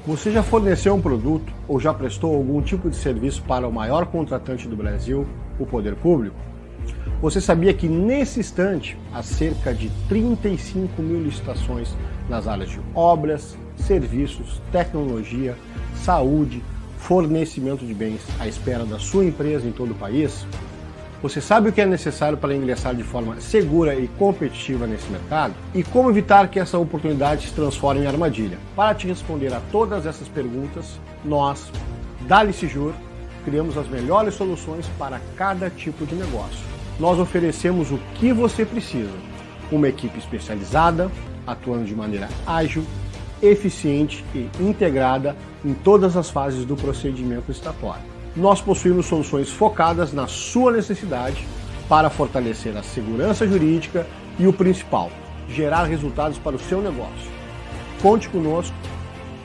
Você já forneceu um produto ou já prestou algum tipo de serviço para o maior contratante do Brasil, o Poder Público? Você sabia que nesse instante há cerca de 35 mil licitações nas áreas de obras, serviços, tecnologia, saúde, fornecimento de bens à espera da sua empresa em todo o país? Você sabe o que é necessário para ingressar de forma segura e competitiva nesse mercado? E como evitar que essa oportunidade se transforme em armadilha? Para te responder a todas essas perguntas, nós, da Licejur, criamos as melhores soluções para cada tipo de negócio. Nós oferecemos o que você precisa. Uma equipe especializada, atuando de maneira ágil, eficiente e integrada em todas as fases do procedimento licitatório. Nós possuímos soluções focadas na sua necessidade para fortalecer a segurança jurídica e o principal, gerar resultados para o seu negócio. Conte conosco,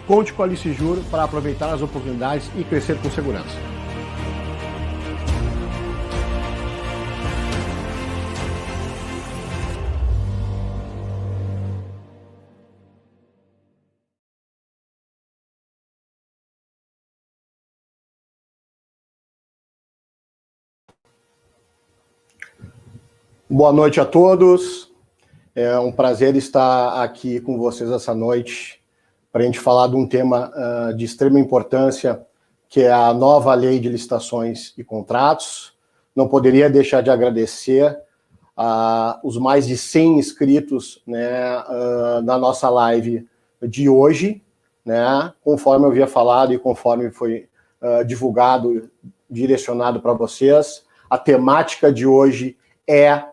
conte com a Licejur para aproveitar as oportunidades e crescer com segurança. Boa noite a todos. É um prazer estar aqui com vocês essa noite para a gente falar de um tema de extrema importância, que é a nova Lei de Licitações e Contratos. Não poderia deixar de agradecer os mais de 100 inscritos, né, na nossa live de hoje, né, conforme eu havia falado e conforme foi divulgado, direcionado para vocês. A temática de hoje é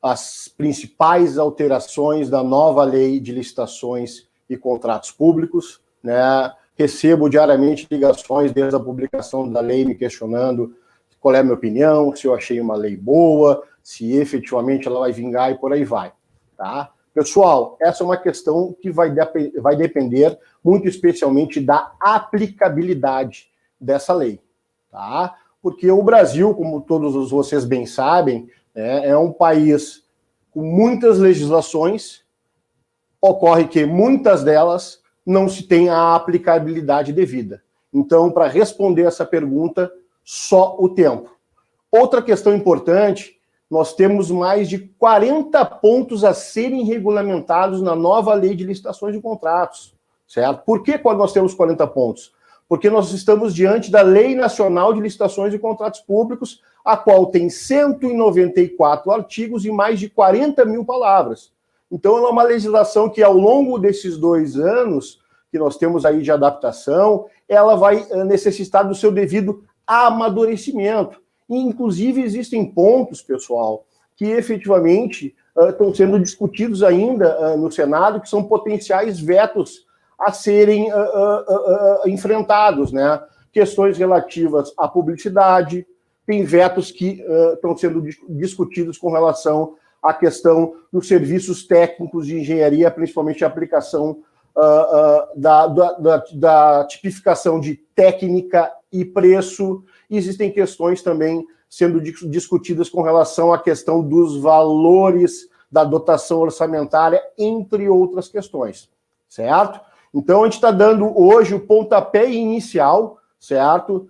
as principais alterações da nova Lei de Licitações e Contratos Públicos, né? Recebo diariamente ligações desde a publicação da lei me questionando qual é a minha opinião, se eu achei uma lei boa, se efetivamente ela vai vingar e por aí vai, tá? Pessoal, essa é uma questão que vai depender muito especialmente da aplicabilidade dessa lei, tá? Porque o Brasil, como todos vocês bem sabem, é um país com muitas legislações, ocorre que muitas delas não se tem a aplicabilidade devida. Então, para responder essa pergunta, só o tempo. Outra questão importante, nós temos mais de 40 pontos a serem regulamentados na nova Lei de Licitações e Contratos, certo? Por que nós temos 40 pontos? Porque nós estamos diante da Lei Nacional de Licitações e Contratos Públicos, a qual tem 194 artigos e mais de 40 mil palavras. Então, ela é uma legislação que, ao longo desses 2 anos que nós temos aí de adaptação, ela vai necessitar do seu devido amadurecimento. E, inclusive, existem pontos, pessoal, que efetivamente estão sendo discutidos ainda no Senado, que são potenciais vetos a serem enfrentados, né? Questões relativas à publicidade, tem vetos que estão sendo discutidos com relação à questão dos serviços técnicos de engenharia, principalmente a aplicação da tipificação de técnica e preço. E existem questões também sendo discutidas com relação à questão dos valores da dotação orçamentária, entre outras questões, certo? Então, a gente está dando hoje o pontapé inicial, certo?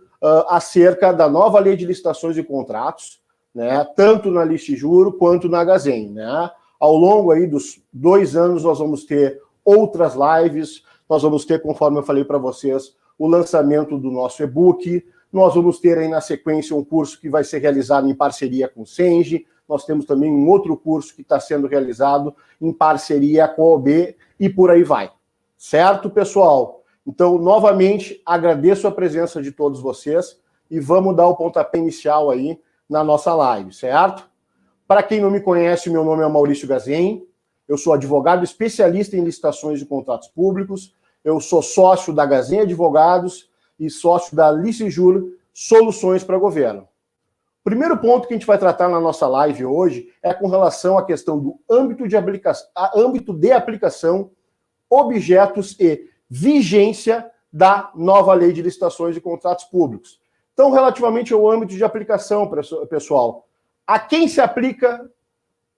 Acerca da nova Lei de Licitações e Contratos, né? Tanto na Licejur quanto na Gazem, né? Ao longo aí dos 2 anos, nós vamos ter outras lives, nós vamos ter, conforme eu falei para vocês, o lançamento do nosso e-book, nós vamos ter aí na sequência um curso que vai ser realizado em parceria com o Senge, nós temos também um outro curso que está sendo realizado em parceria com a OB e por aí vai. Certo, pessoal? Então, novamente, agradeço a presença de todos vocês e vamos dar o pontapé inicial aí na nossa live, certo? Para quem não me conhece, meu nome é Maurício Gazem, eu sou advogado especialista em licitações e contratos públicos, eu sou sócio da Gazem Advogados e sócio da Licejur Soluções para Governo. O primeiro ponto que a gente vai tratar na nossa live hoje é com relação à questão do âmbito de aplicação, objetos e vigência da nova Lei de Licitações e Contratos Públicos. Então, relativamente ao âmbito de aplicação, pessoal, a quem se aplica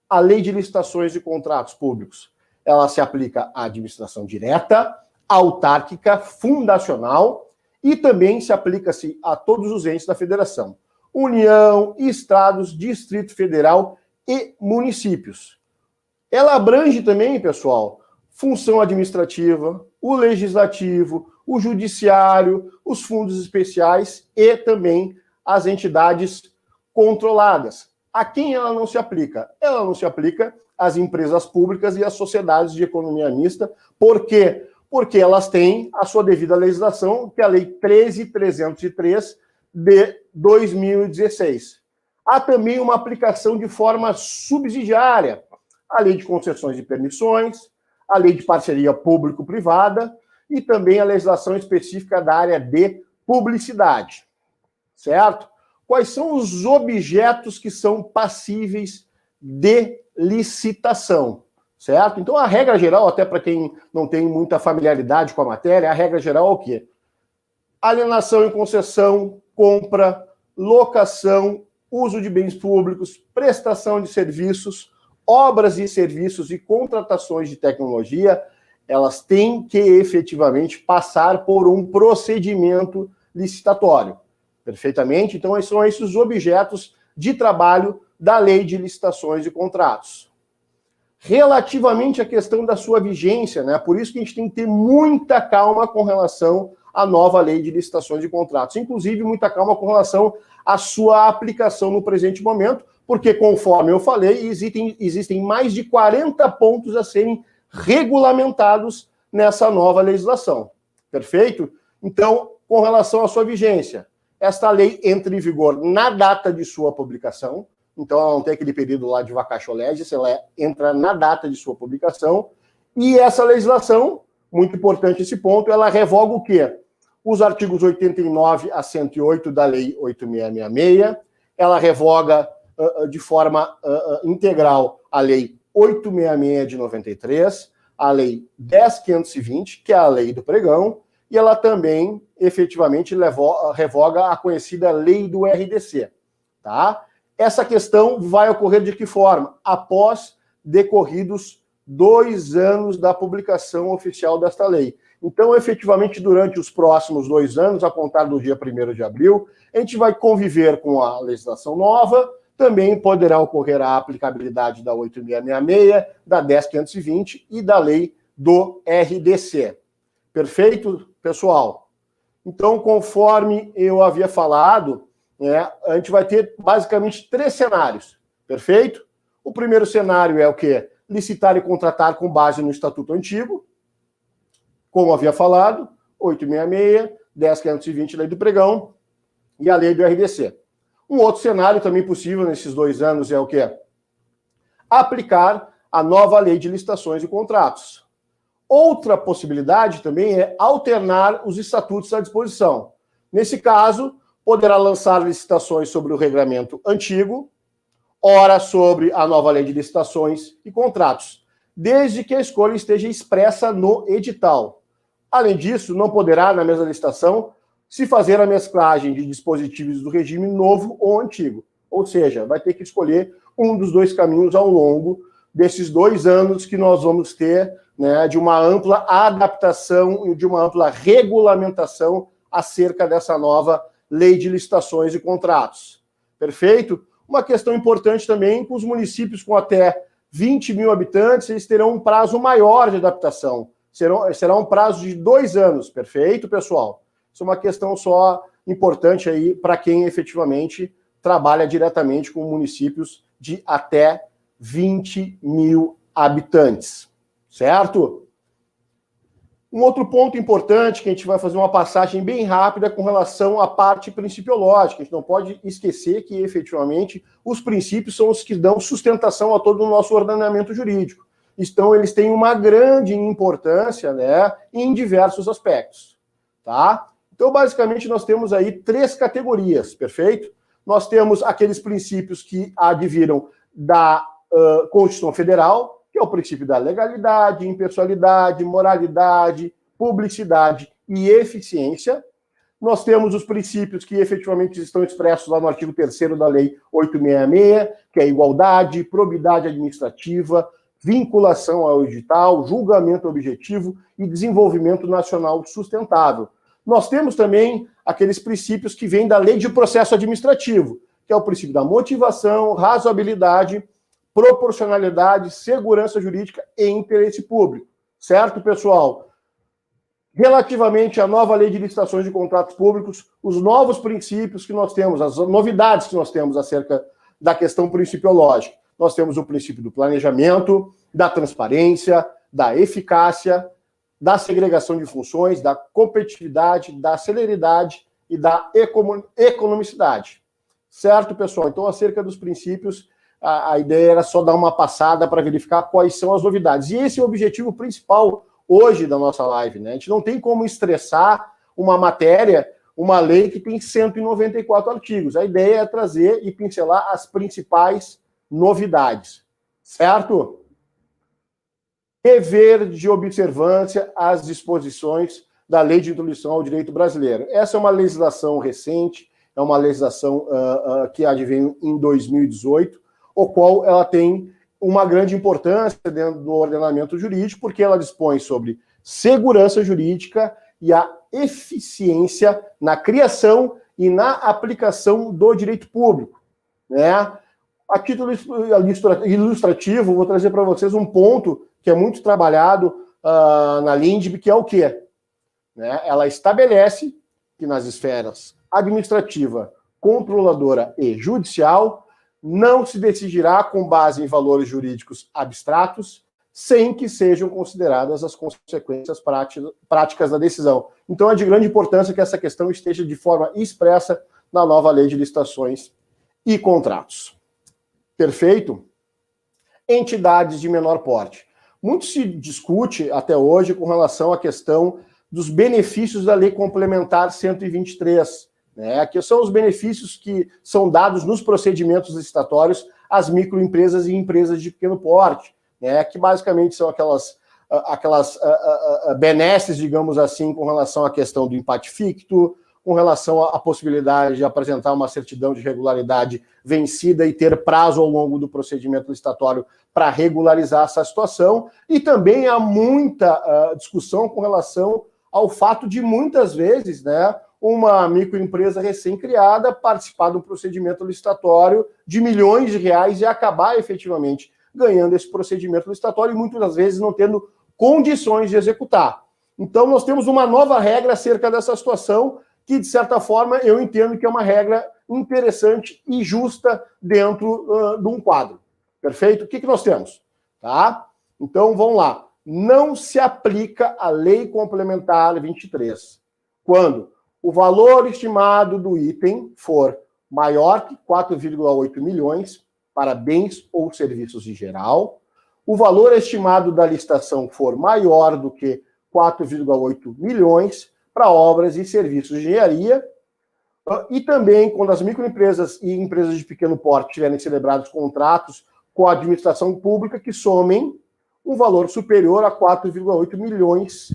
a Lei de Licitações e Contratos Públicos? Ela se aplica à administração direta, autárquica fundacional e também se aplica-se a todos os entes da federação. União, estados, Distrito Federal e municípios. Ela abrange também, pessoal, função administrativa, o legislativo, o judiciário, os fundos especiais e também as entidades controladas. A quem ela não se aplica? Ela não se aplica às empresas públicas e às sociedades de economia mista. Por quê? Porque elas têm a sua devida legislação, que é a Lei 13.303 de 2016. Há também uma aplicação de forma subsidiária, a Lei de Concessões e Permissões, a Lei de Parceria Público-Privada e também a legislação específica da área de publicidade, certo? Quais são os objetos que são passíveis de licitação, certo? Então, a regra geral, até para quem não tem muita familiaridade com a matéria, a regra geral é o quê? Alienação em concessão, compra, locação, uso de bens públicos, prestação de serviços, obras e serviços e contratações de tecnologia, elas têm que efetivamente passar por um procedimento licitatório. Perfeitamente? Então, são esses os objetos de trabalho da Lei de Licitações e Contratos. Relativamente à questão da sua vigência, né? Por isso que a gente tem que ter muita calma com relação à nova Lei de Licitações e Contratos. Inclusive, muita calma com relação à sua aplicação no presente momento, porque, conforme eu falei, existem mais de 40 pontos a serem regulamentados nessa nova legislação. Perfeito? Então, com relação à sua vigência, esta lei entra em vigor na data de sua publicação, então ela não tem aquele período lá de vacatio legis, ela entra na data de sua publicação, e essa legislação, muito importante esse ponto, ela revoga o quê? Os artigos 89 a 108 da Lei 8666, ela revoga de forma integral a Lei 866 de 93, a Lei 10.520, que é a Lei do Pregão, e ela também, efetivamente, revoga a conhecida Lei do RDC, tá? Essa questão vai ocorrer de que forma? Após decorridos 2 anos da publicação oficial desta lei. Então, efetivamente, durante os próximos 2 anos, a contar do dia 1º de abril, a gente vai conviver com a legislação nova, também poderá ocorrer a aplicabilidade da 8666, da 10.520 e da lei do RDC. Perfeito, pessoal? Então, conforme eu havia falado, a gente vai ter basicamente 3 cenários, perfeito? O primeiro cenário é o quê? Licitar e contratar com base no Estatuto Antigo, como havia falado, 866, 10.520, Lei do Pregão e a Lei do RDC. Um outro cenário também possível nesses 2 anos é o quê? Aplicar a nova Lei de Licitações e Contratos. Outra possibilidade também é alternar os estatutos à disposição. Nesse caso, poderá lançar licitações sobre o regulamento antigo, ora sobre a nova Lei de Licitações e Contratos, desde que a escolha esteja expressa no edital. Além disso, não poderá, na mesma licitação, se fazer a mesclagem de dispositivos do regime novo ou antigo. Ou seja, vai ter que escolher um dos 2 caminhos ao longo desses 2 anos que nós vamos ter, né, de uma ampla adaptação e de uma ampla regulamentação acerca dessa nova Lei de Licitações e Contratos. Perfeito? Uma questão importante também, com os municípios com até 20 mil habitantes, eles terão um prazo maior de adaptação. Será um prazo de 2 anos. Perfeito, pessoal? Isso é uma questão só importante aí para quem efetivamente trabalha diretamente com municípios de até 20 mil habitantes. Certo? Um outro ponto importante que a gente vai fazer uma passagem bem rápida com relação à parte principiológica. A gente não pode esquecer que, efetivamente, os princípios são os que dão sustentação a todo o nosso ordenamento jurídico. Então, eles têm uma grande importância, né, em diversos aspectos. Tá? Então, basicamente, nós temos aí 3 categorias, perfeito? Nós temos aqueles princípios que adviram da Constituição Federal, que é o princípio da legalidade, impessoalidade, moralidade, publicidade e eficiência. Nós temos os princípios que efetivamente estão expressos lá no artigo 3º da Lei 866, que é igualdade, probidade administrativa, vinculação ao edital, julgamento objetivo e desenvolvimento nacional sustentável. Nós temos também aqueles princípios que vêm da lei de processo administrativo, que é o princípio da motivação, razoabilidade, proporcionalidade, segurança jurídica e interesse público. Certo, pessoal? Relativamente à nova lei de licitações de contratos públicos, os novos princípios que nós temos, as novidades que nós temos acerca da questão principiológica. Nós temos o princípio do planejamento, da transparência, da eficácia, da segregação de funções, da competitividade, da celeridade e da economicidade. Certo, pessoal? Então, acerca dos princípios, a ideia era só dar uma passada para verificar quais são as novidades. E esse é o objetivo principal hoje da nossa live, né? A gente não tem como estressar uma matéria, uma lei que tem 194 artigos. A ideia é trazer e pincelar as principais novidades, certo? Dever de observância às disposições da Lei de Introdução ao Direito Brasileiro. Essa é uma legislação recente, é uma legislação que advém em 2018, o qual ela tem uma grande importância dentro do ordenamento jurídico, porque ela dispõe sobre segurança jurídica e a eficiência na criação e na aplicação do direito público, né? A título ilustrativo, vou trazer para vocês um ponto que é muito trabalhado na LINDB, que é o quê? Né? Ela estabelece que nas esferas administrativa, controladora e judicial não se decidirá com base em valores jurídicos abstratos, sem que sejam consideradas as consequências práticas da decisão. Então é de grande importância que essa questão esteja de forma expressa na nova lei de licitações e contratos. Perfeito? Entidades de menor porte. Muito se discute até hoje com relação à questão dos benefícios da Lei Complementar 123, né, que são os benefícios que são dados nos procedimentos licitatórios às microempresas e empresas de pequeno porte, né, que basicamente são aquelas benesses, digamos assim, com relação à questão do empate ficto, com relação à possibilidade de apresentar uma certidão de regularidade vencida e ter prazo ao longo do procedimento licitatório para regularizar essa situação, e também há muita discussão com relação ao fato de, muitas vezes, né, uma microempresa recém-criada participar de um procedimento licitatório de milhões de reais e acabar efetivamente ganhando esse procedimento licitatório e muitas vezes não tendo condições de executar. Então, nós temos uma nova regra acerca dessa situação que, de certa forma, eu entendo que é uma regra interessante e justa dentro de um quadro. Perfeito? O que nós temos? Tá? Então, vamos lá. Não se aplica a Lei Complementar 23 quando o valor estimado do item for maior que 4,8 milhões para bens ou serviços em geral, o valor estimado da licitação for maior do que 4,8 milhões para obras e serviços de engenharia, e também quando as microempresas e empresas de pequeno porte tiverem celebrados contratos com a administração pública que somem um valor superior a 4,8 milhões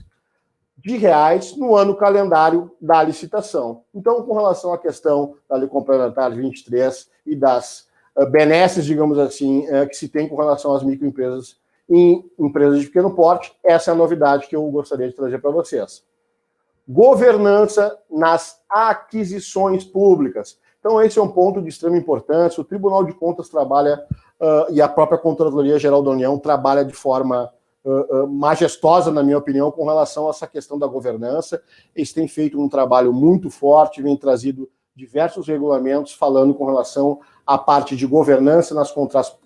de reais no ano calendário da licitação. Então, com relação à questão da Lei Complementar 23 e das benesses, digamos assim, que se tem com relação às microempresas e empresas de pequeno porte, essa é a novidade que eu gostaria de trazer para vocês. Governança nas aquisições públicas. Então, esse é um ponto de extrema importância. O Tribunal de Contas trabalha, e a própria Controladoria Geral da União trabalha de forma majestosa, na minha opinião, com relação a essa questão da governança. Eles têm feito um trabalho muito forte, vem trazido diversos regulamentos falando com relação à parte de governança nas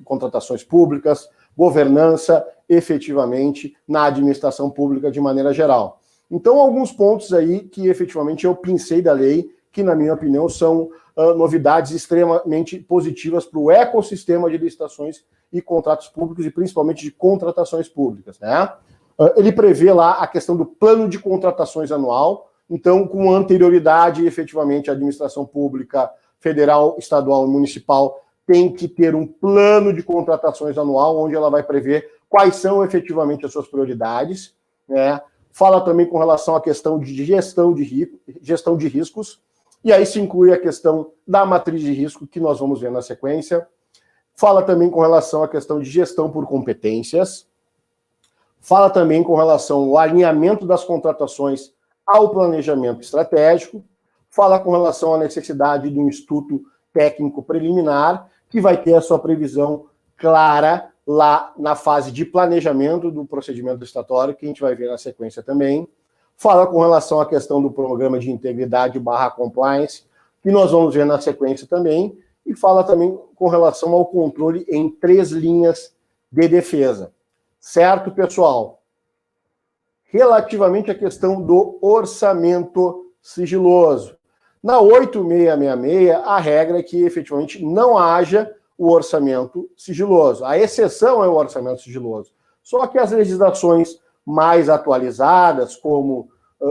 contratações públicas, governança, efetivamente, na administração pública de maneira geral. Então, alguns pontos aí que, efetivamente, eu pensei da lei, que, na minha opinião, são novidades extremamente positivas para o ecossistema de licitações e contratos públicos, e principalmente de contratações públicas, né? Ele prevê lá a questão do plano de contratações anual, então, com anterioridade, efetivamente, a administração pública, federal, estadual e municipal tem que ter um plano de contratações anual, onde ela vai prever quais são efetivamente as suas prioridades, né? Fala também com relação à questão de gestão de riscos, e aí se inclui a questão da matriz de risco, que nós vamos ver na sequência. fala também com relação à questão de gestão por competências, fala também com relação ao alinhamento das contratações ao planejamento estratégico, fala com relação à necessidade de um estudo técnico preliminar, que vai ter a sua previsão clara lá na fase de planejamento do procedimento licitatório, que a gente vai ver na sequência também. Fala com relação à questão do programa de integridade / compliance, que nós vamos ver na sequência também, e fala também com relação ao controle em 3 linhas de defesa. Certo, pessoal? Relativamente à questão do orçamento sigiloso. Na 8666, a regra é que efetivamente não haja o orçamento sigiloso. A exceção é o orçamento sigiloso. Só que as legislações mais atualizadas, como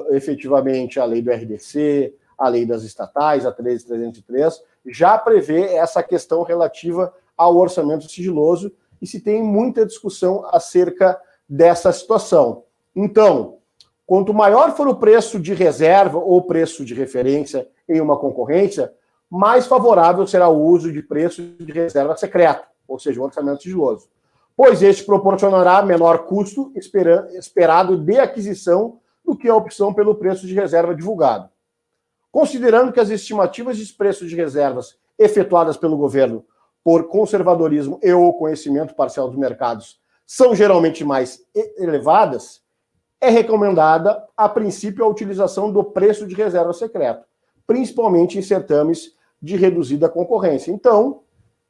efetivamente a lei do RDC, a lei das estatais, a 13.303, já prevê essa questão relativa ao orçamento sigiloso e se tem muita discussão acerca dessa situação. Então, quanto maior for o preço de reserva ou preço de referência em uma concorrência, mais favorável será o uso de preço de reserva secreto, ou seja, o orçamento sigiloso, pois este proporcionará menor custo esperado de aquisição do que a opção pelo preço de reserva divulgado. Considerando que as estimativas de preços de reservas efetuadas pelo governo por conservadorismo e ou conhecimento parcial dos mercados são geralmente mais elevadas, é recomendada, a princípio, a utilização do preço de reserva secreto, principalmente em certames de reduzida concorrência. Então,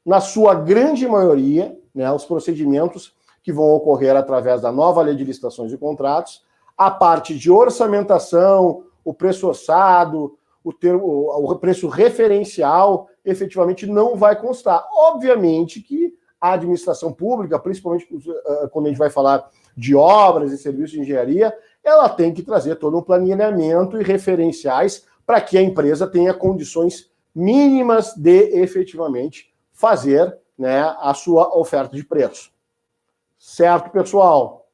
na sua grande maioria, né, os procedimentos que vão ocorrer através da nova lei de licitações e contratos, a parte de orçamentação, o preço orçado, o preço referencial, efetivamente não vai constar. Obviamente que a administração pública, principalmente quando a gente vai falar de obras e serviços de engenharia, ela tem que trazer todo um planejamento e referenciais para que a empresa tenha condições mínimas de efetivamente fazer, né, a sua oferta de preço. Certo, pessoal?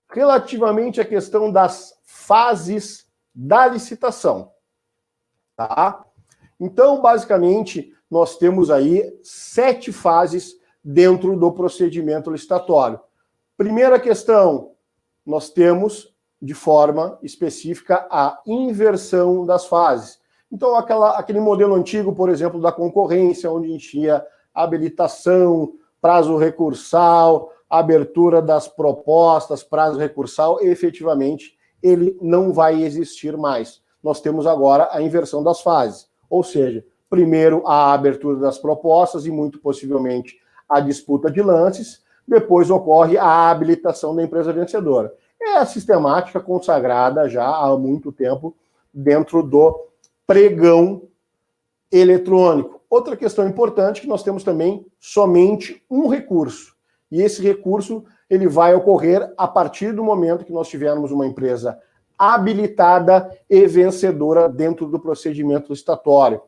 Relativamente à questão das fases da licitação, tá? Então, basicamente, nós temos aí 7 fases dentro do procedimento licitatório. Primeira questão, nós temos, de forma específica, a inversão das fases. Então, aquele modelo antigo, por exemplo, da concorrência, onde a gente tinha habilitação, prazo recursal, abertura das propostas, prazo recursal, efetivamente, ele não vai existir mais. Nós temos agora a inversão das fases. Ou seja, primeiro a abertura das propostas e, muito possivelmente, a disputa de lances, depois ocorre a habilitação da empresa vencedora. É a sistemática consagrada já há muito tempo dentro do pregão eletrônico. Outra questão importante é que nós temos também somente um recurso. E esse recurso ele vai ocorrer a partir do momento que nós tivermos uma empresa habilitada e vencedora dentro do procedimento licitatório.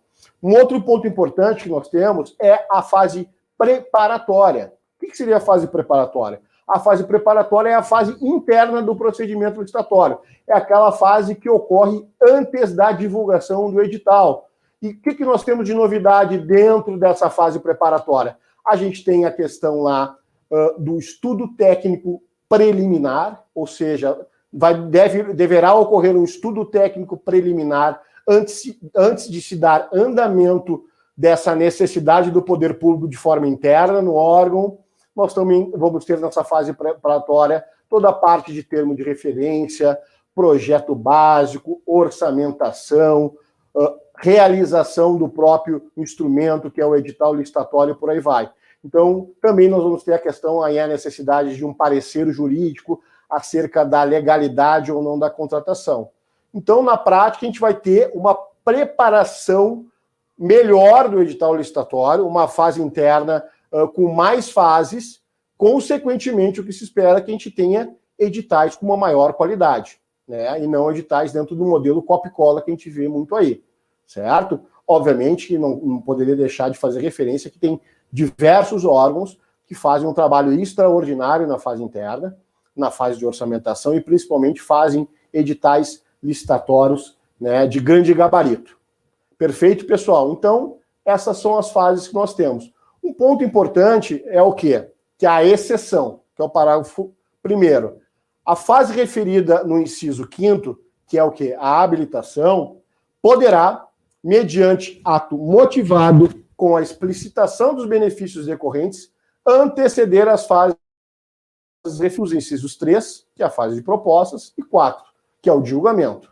Um outro ponto importante que nós temos é a fase preparatória. O que seria a fase preparatória? A fase preparatória é a fase interna do procedimento licitatório. É aquela fase que ocorre antes da divulgação do edital. E o que nós temos de novidade dentro dessa fase preparatória? A gente tem a questão lá do estudo técnico preliminar, ou seja, deverá ocorrer um estudo técnico preliminar antes de se dar andamento dessa necessidade do poder público de forma interna no órgão. Nós também vamos ter nessa fase preparatória toda a parte de termo de referência, projeto básico, orçamentação, realização do próprio instrumento, que é o edital licitatório, por aí vai. Então, também nós vamos ter a questão aí, a necessidade de um parecer jurídico acerca da legalidade ou não da contratação. Então, na prática, a gente vai ter uma preparação melhor do edital licitatório, uma fase interna com mais fases, consequentemente, o que se espera é que a gente tenha editais com uma maior qualidade, né? E não editais dentro do modelo copy-cola que a gente vê muito aí, certo? Obviamente que não poderia deixar de fazer referência que tem diversos órgãos que fazem um trabalho extraordinário na fase interna, na fase de orçamentação e principalmente fazem editais licitatórios, né, de grande gabarito. Perfeito, pessoal? Então, essas são as fases que nós temos. Um ponto importante é o quê? Que a exceção, que é o parágrafo 1º. A fase referida no inciso 5º, que é o quê? A habilitação, poderá, mediante ato motivado com a explicitação dos benefícios decorrentes, anteceder as fases dos incisos 3, que é a fase de propostas, e 4, que é o de julgamento,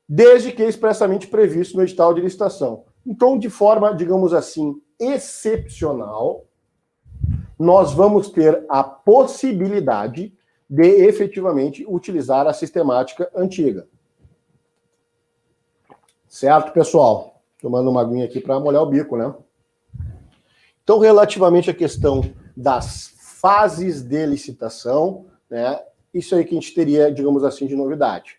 desde que expressamente previsto no edital de licitação. Então, de forma, digamos assim, excepcional, nós vamos ter a possibilidade de efetivamente utilizar a sistemática antiga. Certo, pessoal? Tomando uma aguinha aqui para molhar o bico, né? Então, relativamente à questão das fases de licitação, né? Isso aí que a gente teria, digamos assim, de novidade.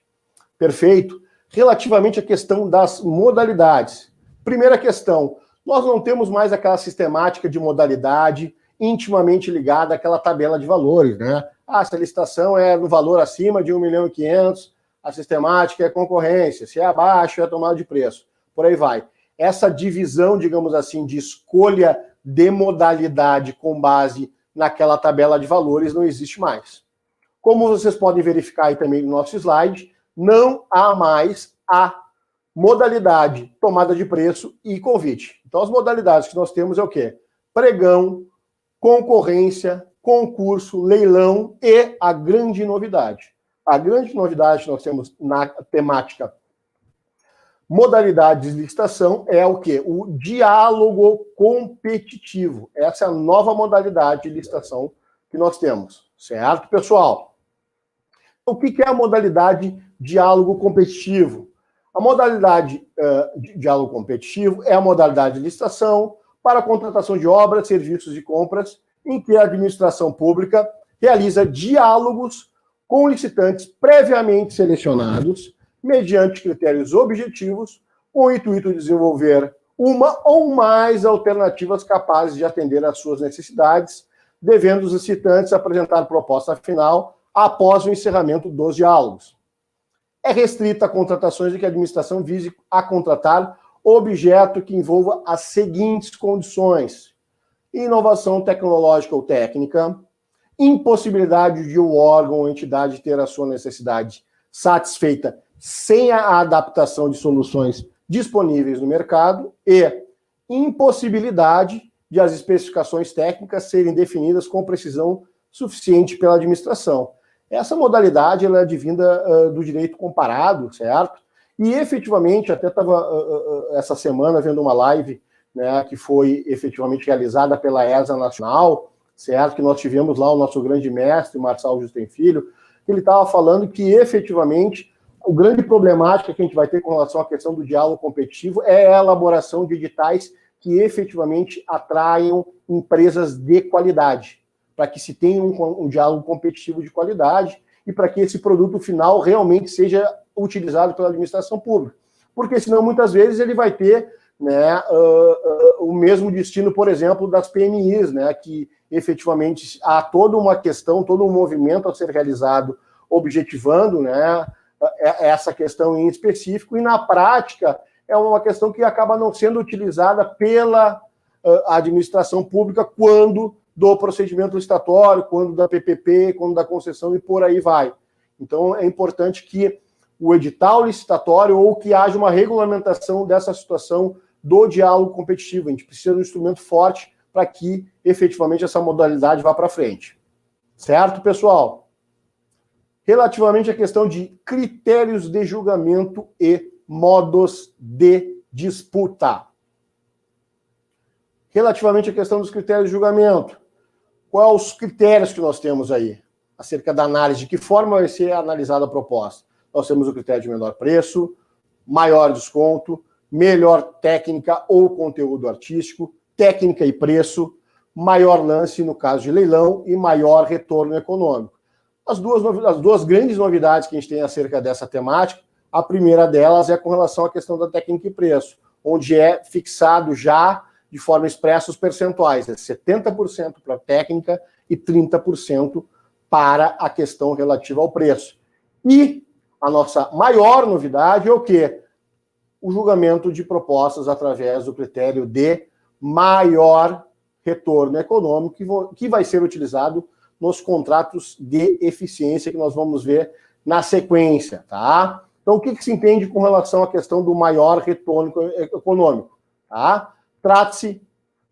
Perfeito? Relativamente à questão das modalidades. Primeira questão, nós não temos mais aquela sistemática de modalidade intimamente ligada àquela tabela de valores, né? Ah, se a licitação é no valor acima de 1.500.000, a sistemática é concorrência, se é abaixo é tomada de preço, por aí vai. Essa divisão, digamos assim, de escolha de modalidade com base naquela tabela de valores não existe mais. Como vocês podem verificar aí também no nosso slide, não há mais a modalidade tomada de preço e convite. Então as modalidades que nós temos é o quê? Pregão, concorrência, concurso, leilão e a grande novidade. A grande novidade que nós temos na temática modalidades de licitação é o quê? O diálogo competitivo. Essa é a nova modalidade de licitação que nós temos. Certo, pessoal? O que é a modalidade diálogo competitivo? A modalidade de diálogo competitivo é a modalidade de licitação para a contratação de obras, serviços e compras em que a administração pública realiza diálogos com licitantes previamente selecionados mediante critérios objetivos, com o intuito de desenvolver uma ou mais alternativas capazes de atender às suas necessidades, devendo os licitantes apresentar proposta final após o encerramento dos diálogos. É restrita a contratações em que a administração vise a contratar objeto que envolva as seguintes condições: inovação tecnológica ou técnica, impossibilidade de o órgão ou entidade ter a sua necessidade satisfeita sem a adaptação de soluções disponíveis no mercado e impossibilidade de as especificações técnicas serem definidas com precisão suficiente pela administração. Essa modalidade ela é advinda do direito comparado, certo? E efetivamente, até estava essa semana vendo uma live, né, que foi efetivamente realizada pela ESA Nacional, certo? Que nós tivemos lá o nosso grande mestre, Marçal Justem Filho, que ele estava falando que efetivamente o grande problemática que a gente vai ter com relação à questão do diálogo competitivo é a elaboração de editais que efetivamente atraiam empresas de qualidade, para que se tenha um diálogo competitivo de qualidade e para que esse produto final realmente seja utilizado pela administração pública. Porque senão, muitas vezes, ele vai ter, né, o mesmo destino, por exemplo, das PMIs, né, que efetivamente há toda uma questão, todo um movimento a ser realizado objetivando, né, essa questão em específico, e na prática é uma questão que acaba não sendo utilizada pela administração pública quando do procedimento licitatório, quando da PPP, quando da concessão e por aí vai. Então é importante que o edital licitatório ou que haja uma regulamentação dessa situação do diálogo competitivo. A gente precisa de um instrumento forte para que efetivamente essa modalidade vá para frente. Certo, pessoal? Relativamente à questão de critérios de julgamento e modos de disputa. Relativamente à questão dos critérios de julgamento, quais os critérios que nós temos aí? Acerca da análise, de que forma vai ser analisada a proposta? Nós temos o critério de menor preço, maior desconto, melhor técnica ou conteúdo artístico, técnica e preço, maior lance no caso de leilão e maior retorno econômico. As duas grandes novidades que a gente tem acerca dessa temática, a primeira delas é com relação à questão da técnica e preço, onde é fixado já de forma expressa os percentuais, 70% para a técnica e 30% para a questão relativa ao preço. E a nossa maior novidade é o quê? O julgamento de propostas através do critério de maior retorno econômico que vai ser utilizado nos contratos de eficiência que nós vamos ver na sequência, tá? Então, o que se entende com relação à questão do maior retorno econômico, tá? Trata-se,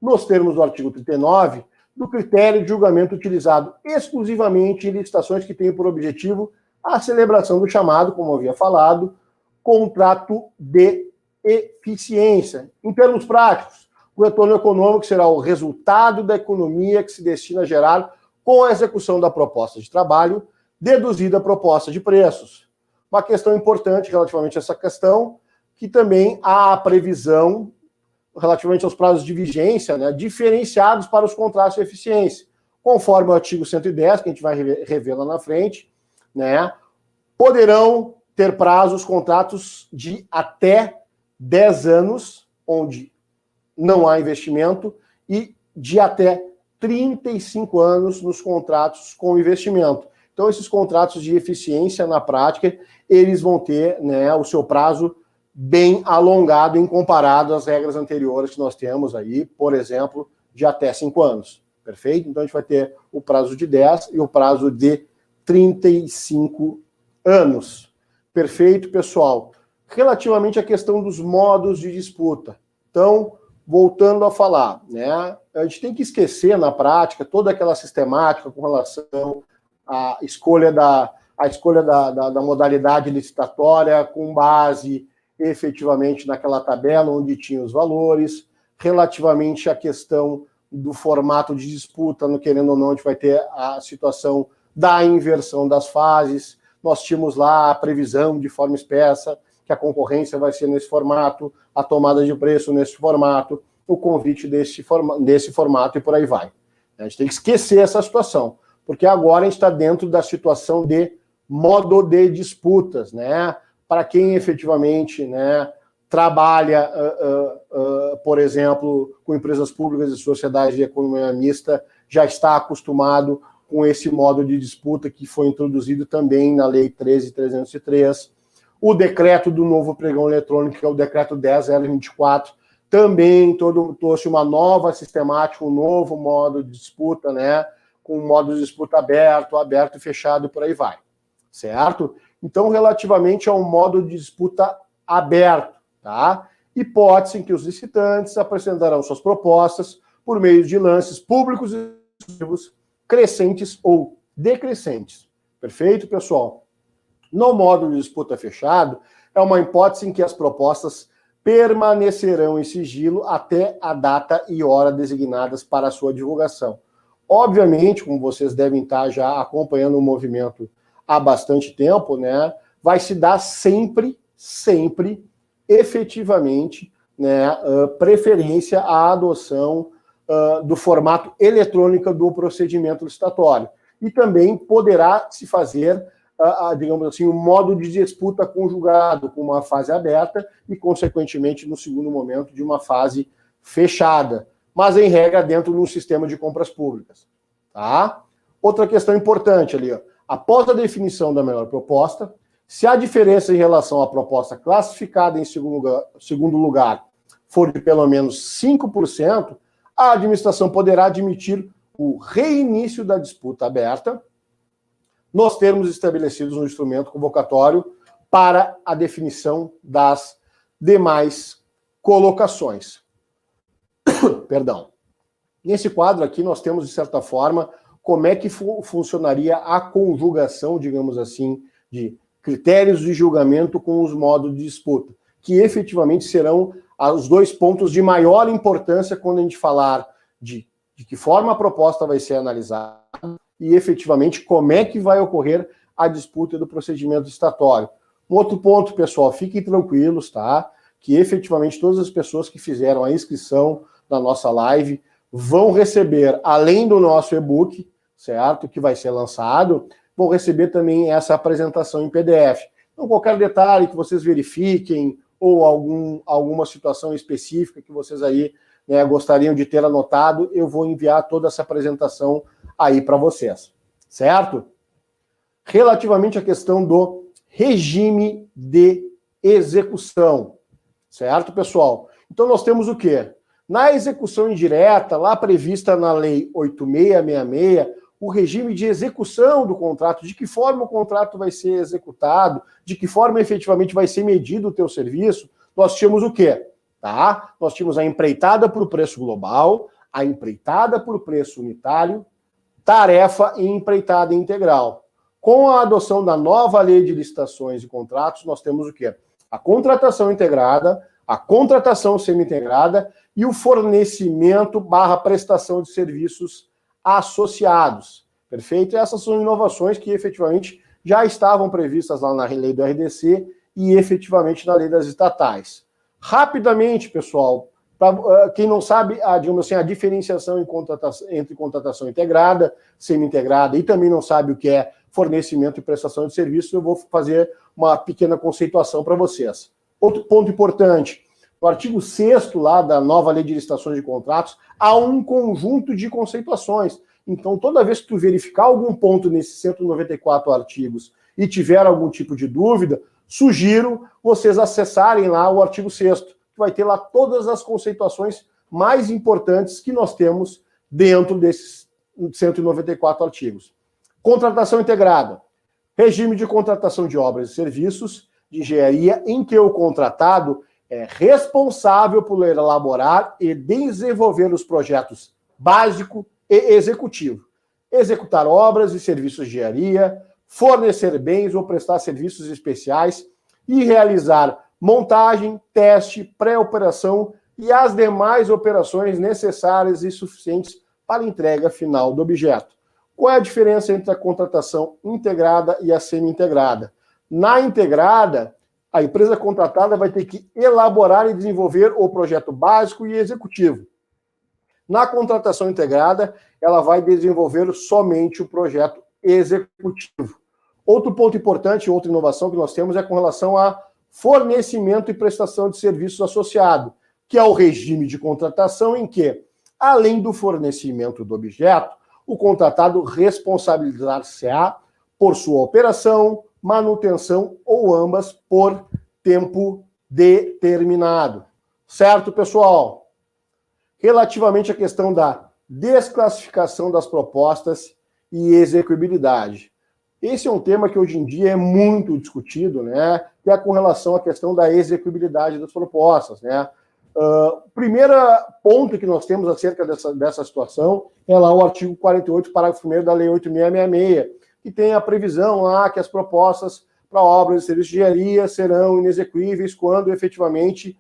nos termos do artigo 39, do critério de julgamento utilizado exclusivamente em licitações que tenham por objetivo a celebração do chamado, como eu havia falado, contrato de eficiência. Em termos práticos, o retorno econômico será o resultado da economia que se destina a gerar com a execução da proposta de trabalho, deduzida a proposta de preços. Uma questão importante relativamente a essa questão, que também há a previsão relativamente aos prazos de vigência, né, diferenciados para os contratos de eficiência. Conforme o artigo 110, que a gente vai rever lá na frente, né, poderão ter prazos, contratos de até 10 anos, onde não há investimento, e de até 35 anos nos contratos com investimento. Então, esses contratos de eficiência, na prática, eles vão ter, né, o seu prazo bem alongado em comparado às regras anteriores que nós temos aí, por exemplo, de até 5 anos. Perfeito? Então, a gente vai ter o prazo de 10 e o prazo de 35 anos. Perfeito, pessoal? Relativamente à questão dos modos de disputa. Então, voltando a falar, né, a gente tem que esquecer, na prática, toda aquela sistemática com relação à escolha da modalidade licitatória com base efetivamente naquela tabela onde tinha os valores, relativamente à questão do formato de disputa, no querendo ou não, a gente vai ter a situação da inversão das fases. Nós tínhamos lá a previsão de forma expressa que a concorrência vai ser nesse formato, a tomada de preço nesse formato, o convite desse formato e por aí vai. A gente tem que esquecer essa situação, porque agora a gente está dentro da situação de modo de disputas, né? Para quem efetivamente, né, trabalha, por exemplo, com empresas públicas e sociedades de economia mista, já está acostumado com esse modo de disputa que foi introduzido também na Lei 13.303. O decreto do novo pregão eletrônico, que é o decreto 10.024, também trouxe uma nova sistemática, um novo modo de disputa, né, com um modo de disputa aberto e fechado e por aí vai, certo? Então, relativamente a um modo de disputa aberto, tá? Hipótese em que os licitantes apresentarão suas propostas por meio de lances públicos e exclusivos, crescentes ou decrescentes. Perfeito, pessoal? No modo de disputa fechado, é uma hipótese em que as propostas permanecerão em sigilo até a data e hora designadas para a sua divulgação. Obviamente, como vocês devem estar já acompanhando o movimento há bastante tempo, né, vai se dar sempre, efetivamente, né, preferência à adoção do formato eletrônico do procedimento licitatório. E também poderá se fazer, digamos assim, um modo de disputa conjugado com uma fase aberta e, consequentemente, no segundo momento, de uma fase fechada, mas, em regra, dentro de um sistema de compras públicas. Tá? Outra questão importante ali, ó. Após a definição da melhor proposta, se a diferença em relação à proposta classificada em segundo lugar for de pelo menos 5%, a administração poderá admitir o reinício da disputa aberta nos termos estabelecidos no instrumento convocatório para a definição das demais colocações. Perdão. Nesse quadro aqui nós temos, de certa forma, como é que funcionaria a conjugação, digamos assim, de critérios de julgamento com os modos de disputa, que efetivamente serão os dois pontos de maior importância quando a gente falar de que forma a proposta vai ser analisada e efetivamente como é que vai ocorrer a disputa do procedimento licitatório. Um outro ponto, pessoal, fiquem tranquilos, tá? Que efetivamente todas as pessoas que fizeram a inscrição na nossa live vão receber, além do nosso e-book, certo? Que vai ser lançado, vão receber também essa apresentação em PDF. Então, qualquer detalhe que vocês verifiquem ou alguma situação específica que vocês aí, né, gostariam de ter anotado, eu vou enviar toda essa apresentação aí para vocês, certo? Relativamente à questão do regime de execução, certo, pessoal? Então, nós temos o quê? Na execução indireta, lá prevista na Lei 8666, o regime de execução do contrato, de que forma o contrato vai ser executado, de que forma efetivamente vai ser medido o teu serviço, nós tínhamos o quê? Tá? Nós tínhamos a empreitada por preço global, a empreitada por preço unitário, tarefa e empreitada integral. Com a adoção da nova Lei de Licitações e Contratos, nós temos o quê? A contratação integrada, a contratação semi-integrada e o fornecimento / prestação de serviços associados. Perfeito? E essas são inovações que efetivamente já estavam previstas lá na lei do RDC e efetivamente na lei das estatais. Rapidamente, pessoal, para quem não sabe, digamos assim, a diferenciação entre contratação integrada, semi-integrada e também não sabe o que é fornecimento e prestação de serviços, eu vou fazer uma pequena conceituação para vocês. Outro ponto importante, no artigo 6º lá da nova Lei de Licitações de Contratos, há um conjunto de conceituações. Então, toda vez que tu verificar algum ponto nesses 194 artigos e tiver algum tipo de dúvida, sugiro vocês acessarem lá o artigo 6º, que vai ter lá todas as conceituações mais importantes que nós temos dentro desses 194 artigos. Contratação integrada. Regime de contratação de obras e serviços de engenharia em que o contratado é responsável por elaborar e desenvolver os projetos básico e executivo, executar obras e serviços de engenharia, fornecer bens ou prestar serviços especiais e realizar montagem, teste, pré-operação e as demais operações necessárias e suficientes para a entrega final do objeto. Qual é a diferença entre a contratação integrada e a semi-integrada? Na integrada, a empresa contratada vai ter que elaborar e desenvolver o projeto básico e executivo. Na contratação integrada, ela vai desenvolver somente o projeto executivo. Outro ponto importante, outra inovação que nós temos é com relação a fornecimento e prestação de serviços associado, que é o regime de contratação em que, além do fornecimento do objeto, o contratado responsabilizar-se-á por sua operação, manutenção ou ambas por tempo determinado. Certo, pessoal? Relativamente à questão da desclassificação das propostas e execuibilidade. Esse é um tema que hoje em dia é muito discutido, né? Que é com relação à questão da execuibilidade das propostas, né? Primeiro ponto que nós temos acerca dessa situação é lá o artigo 48, parágrafo 1º da Lei 8666, que tem a previsão lá que as propostas para obras e serviços de engenharia serão inexequíveis quando efetivamente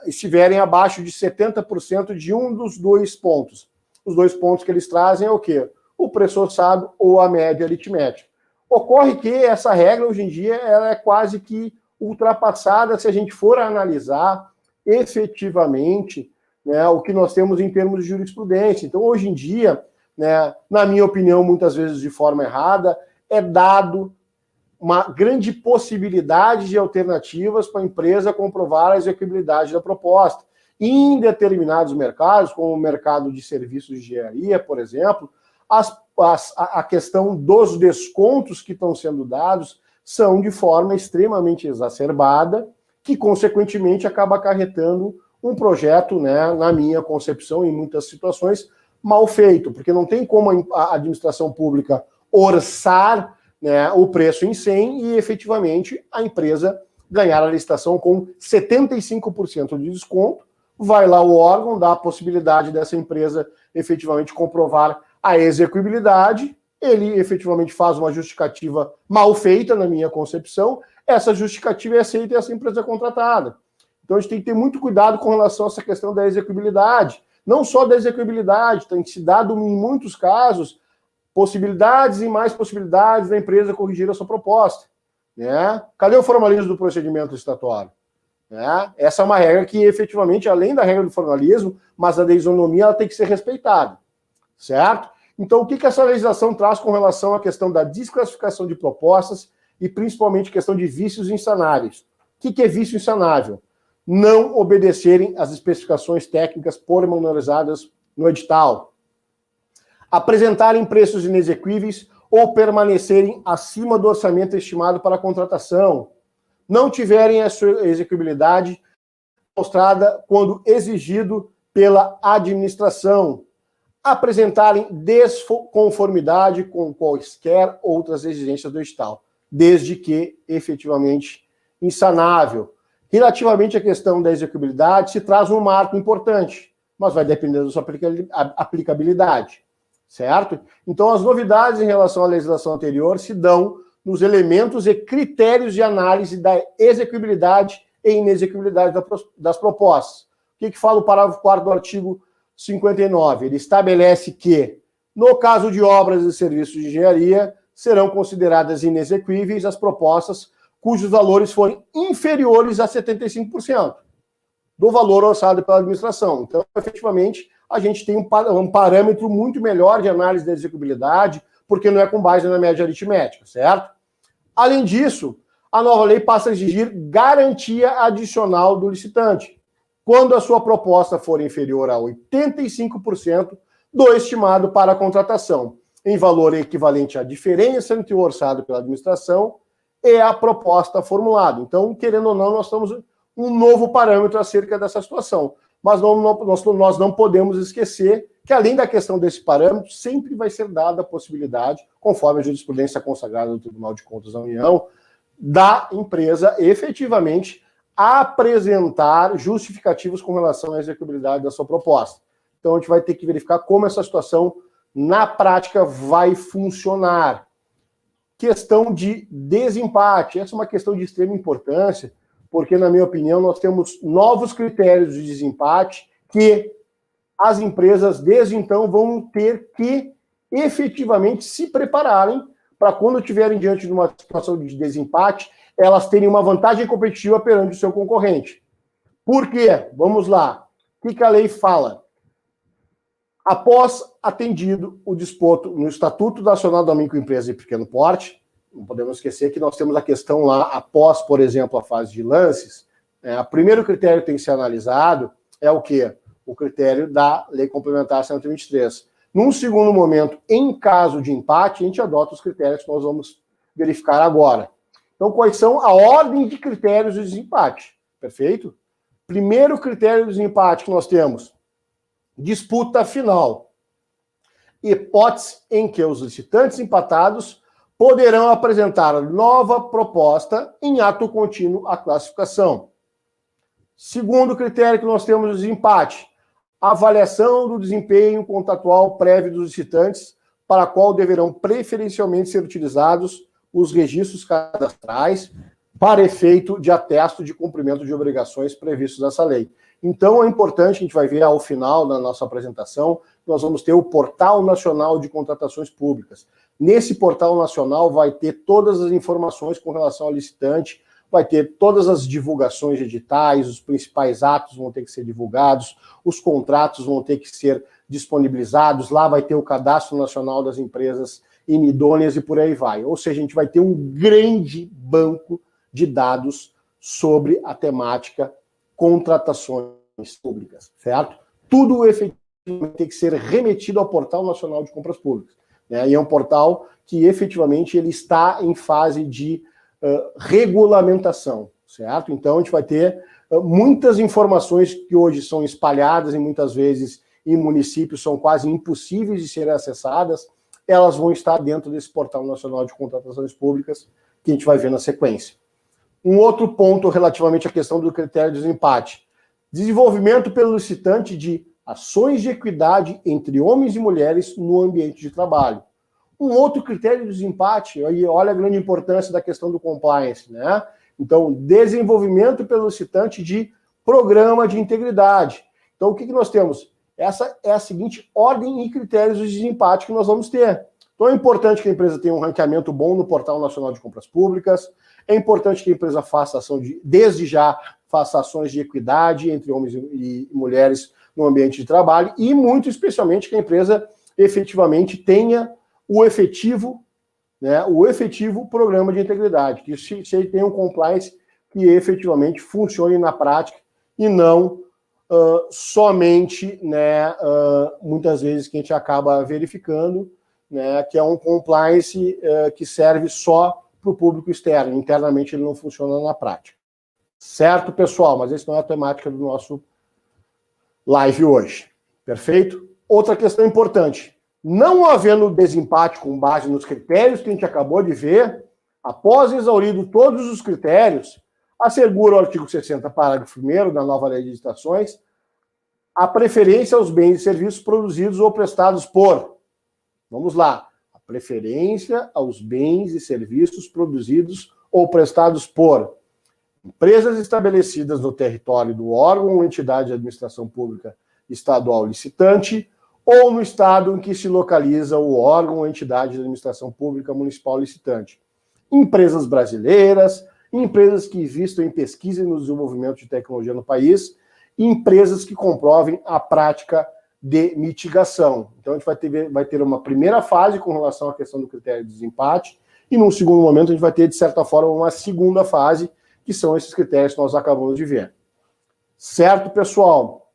estiverem abaixo de 70% de um dos dois pontos. Os dois pontos que eles trazem é o quê? O preço orçado ou a média aritmética. Ocorre que essa regra, hoje em dia, ela é quase que ultrapassada se a gente for analisar efetivamente, né, o que nós temos em termos de jurisprudência. Então, hoje em dia, né, na minha opinião, muitas vezes de forma errada, é dado uma grande possibilidade de alternativas para a empresa comprovar a execuibilidade da proposta. Em determinados mercados, como o mercado de serviços de engenharia, por exemplo, a questão dos descontos que estão sendo dados são de forma extremamente exacerbada, que, consequentemente, acaba acarretando um projeto, né, na minha concepção, em muitas situações, mal feito, porque não tem como a administração pública orçar, né, o preço em 100 e, efetivamente, a empresa ganhar a licitação com 75% de desconto, vai lá o órgão, dá a possibilidade dessa empresa efetivamente comprovar a execuibilidade, ele efetivamente faz uma justificativa mal feita, na minha concepção, essa justificativa é aceita e essa empresa é contratada. Então a gente tem que ter muito cuidado com relação a essa questão da execuibilidade. Não só da execuibilidade, tem se dado em muitos casos possibilidades e mais possibilidades da empresa corrigir a sua proposta. Né? Cadê o formalismo do procedimento licitatório? Né? Essa é uma regra que efetivamente, além da regra do formalismo, mas a da isonomia, ela tem que ser respeitada. Certo? Então, o que essa legislação traz com relação à questão da desclassificação de propostas e principalmente questão de vícios insanáveis? O que é vício insanável? Não obedecerem às especificações técnicas pormenorizadas no edital. Apresentarem preços inexequíveis ou permanecerem acima do orçamento estimado para a contratação. Não tiverem a sua execuibilidade mostrada quando exigido pela administração, apresentarem desconformidade com quaisquer outras exigências do edital, desde que efetivamente insanável. Relativamente à questão da execuibilidade, se traz um marco importante, mas vai depender da sua aplicabilidade, certo? Então, as novidades em relação à legislação anterior se dão nos elementos e critérios de análise da execuibilidade e inexecuibilidade das propostas. O que fala o parágrafo 4º do artigo 59? Ele estabelece que, no caso de obras e serviços de engenharia, serão consideradas inexequíveis as propostas cujos valores forem inferiores a 75% do valor orçado pela administração. Então, efetivamente, a gente tem um parâmetro muito melhor de análise da execuibilidade, porque não é com base na média aritmética, certo? Além disso, a nova lei passa a exigir garantia adicional do licitante, quando a sua proposta for inferior a 85% do estimado para a contratação, em valor equivalente à diferença entre o orçado pela administração e a proposta formulada. Então, querendo ou não, nós temos um novo parâmetro acerca dessa situação. Mas nós não podemos esquecer que, além da questão desse parâmetro, sempre vai ser dada a possibilidade, conforme a jurisprudência consagrada do Tribunal de Contas da União, da empresa efetivamente apresentar justificativos com relação à execuibilidade da sua proposta. Então, a gente vai ter que verificar como essa situação, na prática, vai funcionar. Questão de desempate. Essa é uma questão de extrema importância, porque, na minha opinião, nós temos novos critérios de desempate que as empresas, desde então, vão ter que efetivamente se prepararem para, quando estiverem diante de uma situação de desempate, elas terem uma vantagem competitiva perante o seu concorrente. Por quê? Vamos lá. O que a lei fala? Após atendido o disposto no Estatuto Nacional da Microempresa e Pequeno Porte, não podemos esquecer que nós temos a questão lá, após, por exemplo, a fase de lances, o primeiro critério que tem que ser analisado é o quê? O critério da Lei Complementar 123. Num segundo momento, em caso de empate, a gente adota os critérios que nós vamos verificar agora. Então, quais são a ordem de critérios de desempate? Perfeito? Primeiro critério de desempate que nós temos: disputa final. Hipótese em que os licitantes empatados poderão apresentar nova proposta em ato contínuo à classificação. Segundo critério que nós temos de desempate: avaliação do desempenho contratual prévio dos licitantes, para a qual deverão preferencialmente ser utilizados os registros cadastrais para efeito de atesto de cumprimento de obrigações previstos nessa lei. Então, é importante, a gente vai ver ao final da nossa apresentação, nós vamos ter o Portal Nacional de Contratações Públicas. Nesse Portal Nacional vai ter todas as informações com relação ao licitante, vai ter todas as divulgações de editais, os principais atos vão ter que ser divulgados, os contratos vão ter que ser disponibilizados, lá vai ter o Cadastro Nacional das Empresas Inidôneas e por aí vai. Ou seja, a gente vai ter um grande banco de dados sobre a temática contratações públicas, certo? Tudo efetivamente tem que ser remetido ao Portal Nacional de Compras Públicas, né? E é um portal que efetivamente ele está em fase de regulamentação, certo? Então a gente vai ter muitas informações que hoje são espalhadas e muitas vezes em municípios são quase impossíveis de serem acessadas, elas vão estar dentro desse Portal Nacional de Contratações Públicas que a gente vai ver na sequência. Um outro ponto relativamente à questão do critério de desempate: desenvolvimento pelo licitante de ações de equidade entre homens e mulheres no ambiente de trabalho. Um outro critério de desempate, aí olha a grande importância da questão do compliance, né? Então, desenvolvimento pelo licitante de programa de integridade. Então, o que nós temos? Essa é a seguinte ordem e critérios de desempate que nós vamos ter. Então, é importante que a empresa tenha um ranqueamento bom no Portal Nacional de Compras Públicas, é importante que a empresa faça desde já, faça ações de equidade entre homens e mulheres no ambiente de trabalho e, muito especialmente, que a empresa efetivamente tenha o efetivo programa de integridade, que se tenha um compliance que efetivamente funcione na prática e não somente, né, muitas vezes que a gente acaba verificando, né, que é um compliance que serve só para o público externo. Internamente ele não funciona na prática. Certo, pessoal? Mas essa não é a temática do nosso live hoje. Perfeito? Outra questão importante. Não havendo desempate com base nos critérios que a gente acabou de ver, após exaurido todos os critérios, assegura o artigo 60, parágrafo 1º da nova lei de licitações, a preferência aos bens e serviços produzidos ou prestados por... Vamos lá. A preferência aos bens e serviços produzidos ou prestados por empresas estabelecidas no território do órgão ou entidade de administração pública estadual licitante ou no estado em que se localiza o órgão ou entidade de administração pública municipal licitante. Empresas brasileiras, empresas que investam em pesquisa e no desenvolvimento de tecnologia no país, e empresas que comprovem a prática de mitigação. Então, a gente vai ter uma primeira fase com relação à questão do critério de desempate, e num segundo momento a gente vai ter, de certa forma, uma segunda fase, que são esses critérios que nós acabamos de ver. Certo, pessoal?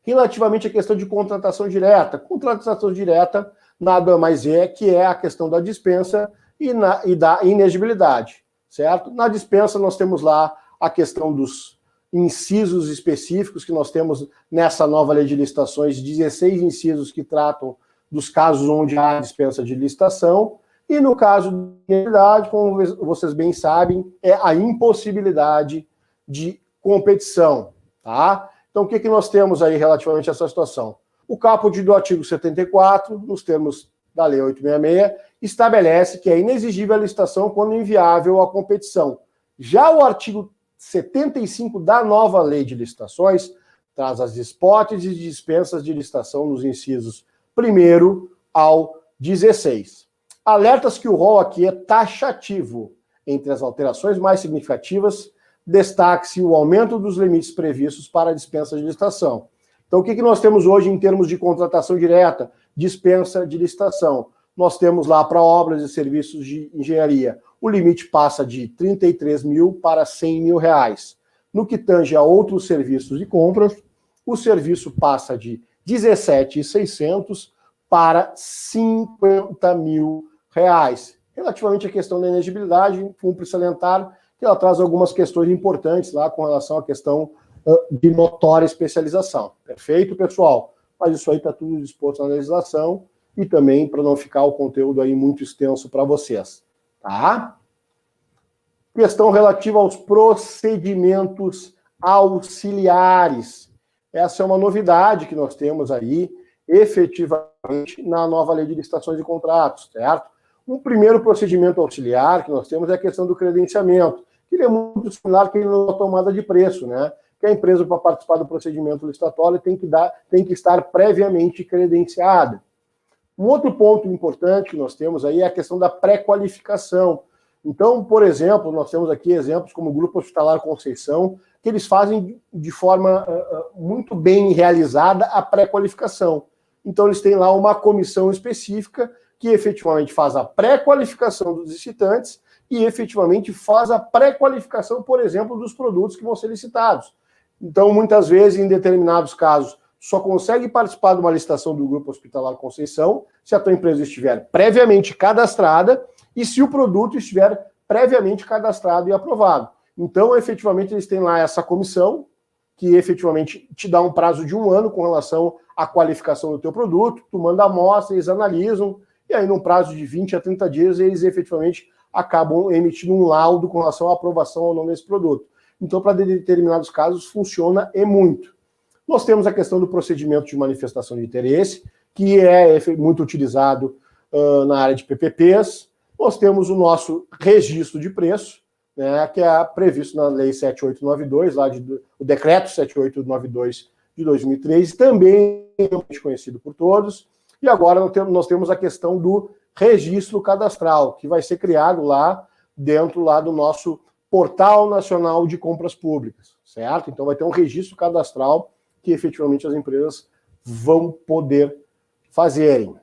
Relativamente à questão de contratação direta nada mais é que é a questão da dispensa e da inexigibilidade, certo? Na dispensa nós temos lá a questão dos incisos específicos que nós temos nessa nova lei de licitações, 16 incisos que tratam dos casos onde há dispensa de licitação, e no caso de inexigibilidade, como vocês bem sabem, é a impossibilidade de competição, tá? Então, o que nós temos aí relativamente a essa situação? O caput do artigo 74, nos termos da Lei 866, estabelece que é inexigível a licitação quando inviável a competição. Já o artigo 75 da nova Lei de Licitações traz as hipóteses de dispensas de licitação nos incisos 1º ao 16. Alertas que o rol aqui é taxativo. Entre as alterações mais significativas, destaque-se o aumento dos limites previstos para a dispensa de licitação. Então, o que nós temos hoje em termos de contratação direta, dispensa de licitação? Nós temos lá para obras e serviços de engenharia, o limite passa de 33 mil para 100 mil reais. No que tange a outros serviços de compras, o serviço passa de 17.600 para 50 mil reais. Relativamente à questão da inexigibilidade, cumpre salientar que ela traz algumas questões importantes lá com relação à questão de notória especialização. Perfeito, pessoal? Mas isso aí está tudo disposto na legislação e também para não ficar o conteúdo aí muito extenso para vocês. Tá? Questão relativa aos procedimentos auxiliares. Essa é uma novidade que nós temos aí, efetivamente, na nova Lei de Licitações e Contratos, certo? Um primeiro procedimento auxiliar que nós temos é a questão do credenciamento, que ele é muito similar que na tomada de preço, né? Que a empresa, para participar do procedimento licitatório, tem que estar previamente credenciada. Um outro ponto importante que nós temos aí é a questão da pré-qualificação. Então, por exemplo, nós temos aqui exemplos como o Grupo Hospitalar Conceição, que eles fazem de forma muito bem realizada a pré-qualificação. Então, eles têm lá uma comissão específica que efetivamente faz a pré-qualificação dos licitantes e efetivamente faz a pré-qualificação, por exemplo, dos produtos que vão ser licitados. Então, muitas vezes, em determinados casos, só consegue participar de uma licitação do Grupo Hospitalar Conceição se a tua empresa estiver previamente cadastrada e se o produto estiver previamente cadastrado e aprovado. Então, efetivamente, eles têm lá essa comissão que efetivamente te dá um prazo de 1 ano com relação à qualificação do teu produto, tu manda a amostra, eles analisam, e aí, num prazo de 20 a 30 dias, eles efetivamente acabam emitindo um laudo com relação à aprovação ou não desse produto. Então, para determinados casos, funciona e muito. Nós temos a questão do procedimento de manifestação de interesse, que é muito utilizado na área de PPPs. Nós temos o nosso registro de preço, né, que é previsto na Lei 7892, o Decreto 7892 de 2003, também conhecido por todos. E agora nós temos a questão do registro cadastral, que vai ser criado lá dentro do nosso Portal Nacional de Compras Públicas, certo? Então vai ter um registro cadastral que efetivamente as empresas vão poder fazerem.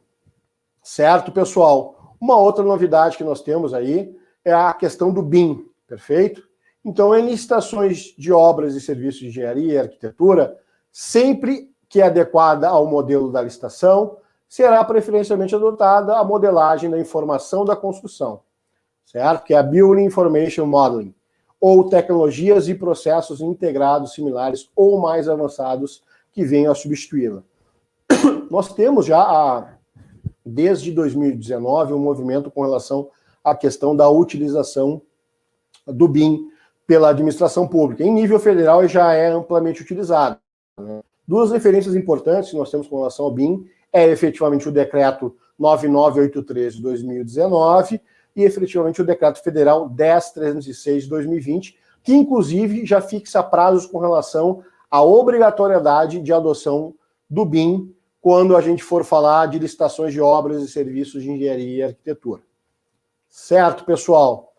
Certo, pessoal? Uma outra novidade que nós temos aí é a questão do BIM, perfeito? Então, em licitações de obras e serviços de engenharia e arquitetura, sempre que é adequada ao modelo da licitação, será preferencialmente adotada a modelagem da informação da construção, certo? Que é a Building Information Modeling, ou tecnologias e processos integrados similares ou mais avançados que venham a substituí-la. Nós temos já, desde 2019, um movimento com relação à questão da utilização do BIM pela administração pública. Em nível federal, ele já é amplamente utilizado, né? Duas referências importantes que nós temos com relação ao BIM é efetivamente o decreto 9983 de 2019 e efetivamente o decreto federal 10306 de 2020, que inclusive já fixa prazos com relação à obrigatoriedade de adoção do BIM quando a gente for falar de licitações de obras e serviços de engenharia e arquitetura. Certo, pessoal?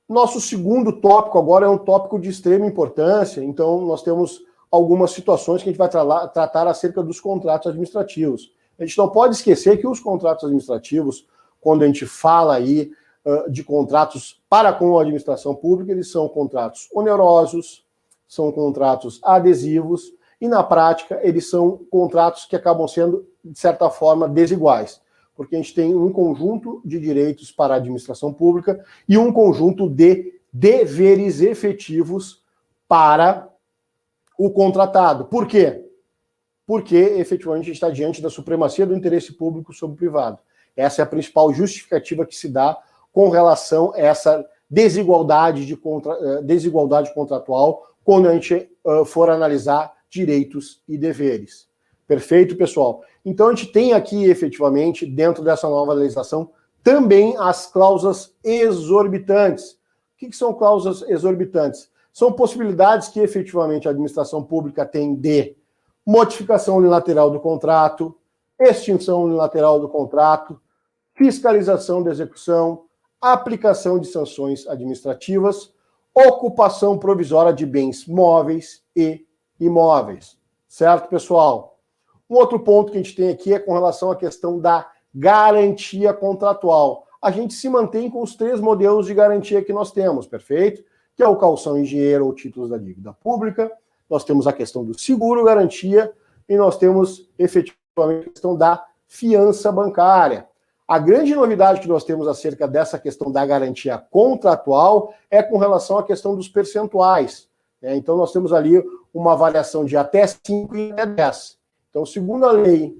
Nosso segundo tópico agora é um tópico de extrema importância, então nós temos algumas situações que a gente vai tratar acerca dos contratos administrativos. A gente não pode esquecer que os contratos administrativos, quando a gente fala aí de contratos para com a administração pública, eles são contratos onerosos, são contratos adesivos, e na prática eles são contratos que acabam sendo, de certa forma, desiguais, porque a gente tem um conjunto de direitos para a administração pública e um conjunto de deveres efetivos para o contratado. Por quê? Porque, efetivamente, a gente está diante da supremacia do interesse público sobre o privado. Essa é a principal justificativa que se dá com relação a essa desigualdade contratual quando a gente for analisar direitos e deveres. Perfeito, pessoal? Então, a gente tem aqui, efetivamente, dentro dessa nova legislação, também as cláusulas exorbitantes. O que são cláusulas exorbitantes? São possibilidades que, efetivamente, a administração pública tem de modificação unilateral do contrato, extinção unilateral do contrato, fiscalização da execução, aplicação de sanções administrativas, ocupação provisória de bens móveis e imóveis. Certo, pessoal? Um outro ponto que a gente tem aqui é com relação à questão da garantia contratual. A gente se mantém com os 3 modelos de garantia que nós temos, perfeito? Que é o calção em dinheiro ou títulos da dívida pública, nós temos a questão do seguro-garantia e nós temos, efetivamente, a questão da fiança bancária. A grande novidade que nós temos acerca dessa questão da garantia contratual é com relação à questão dos percentuais, né? Então, nós temos ali uma variação de até 5 e até 10. Então, segundo a lei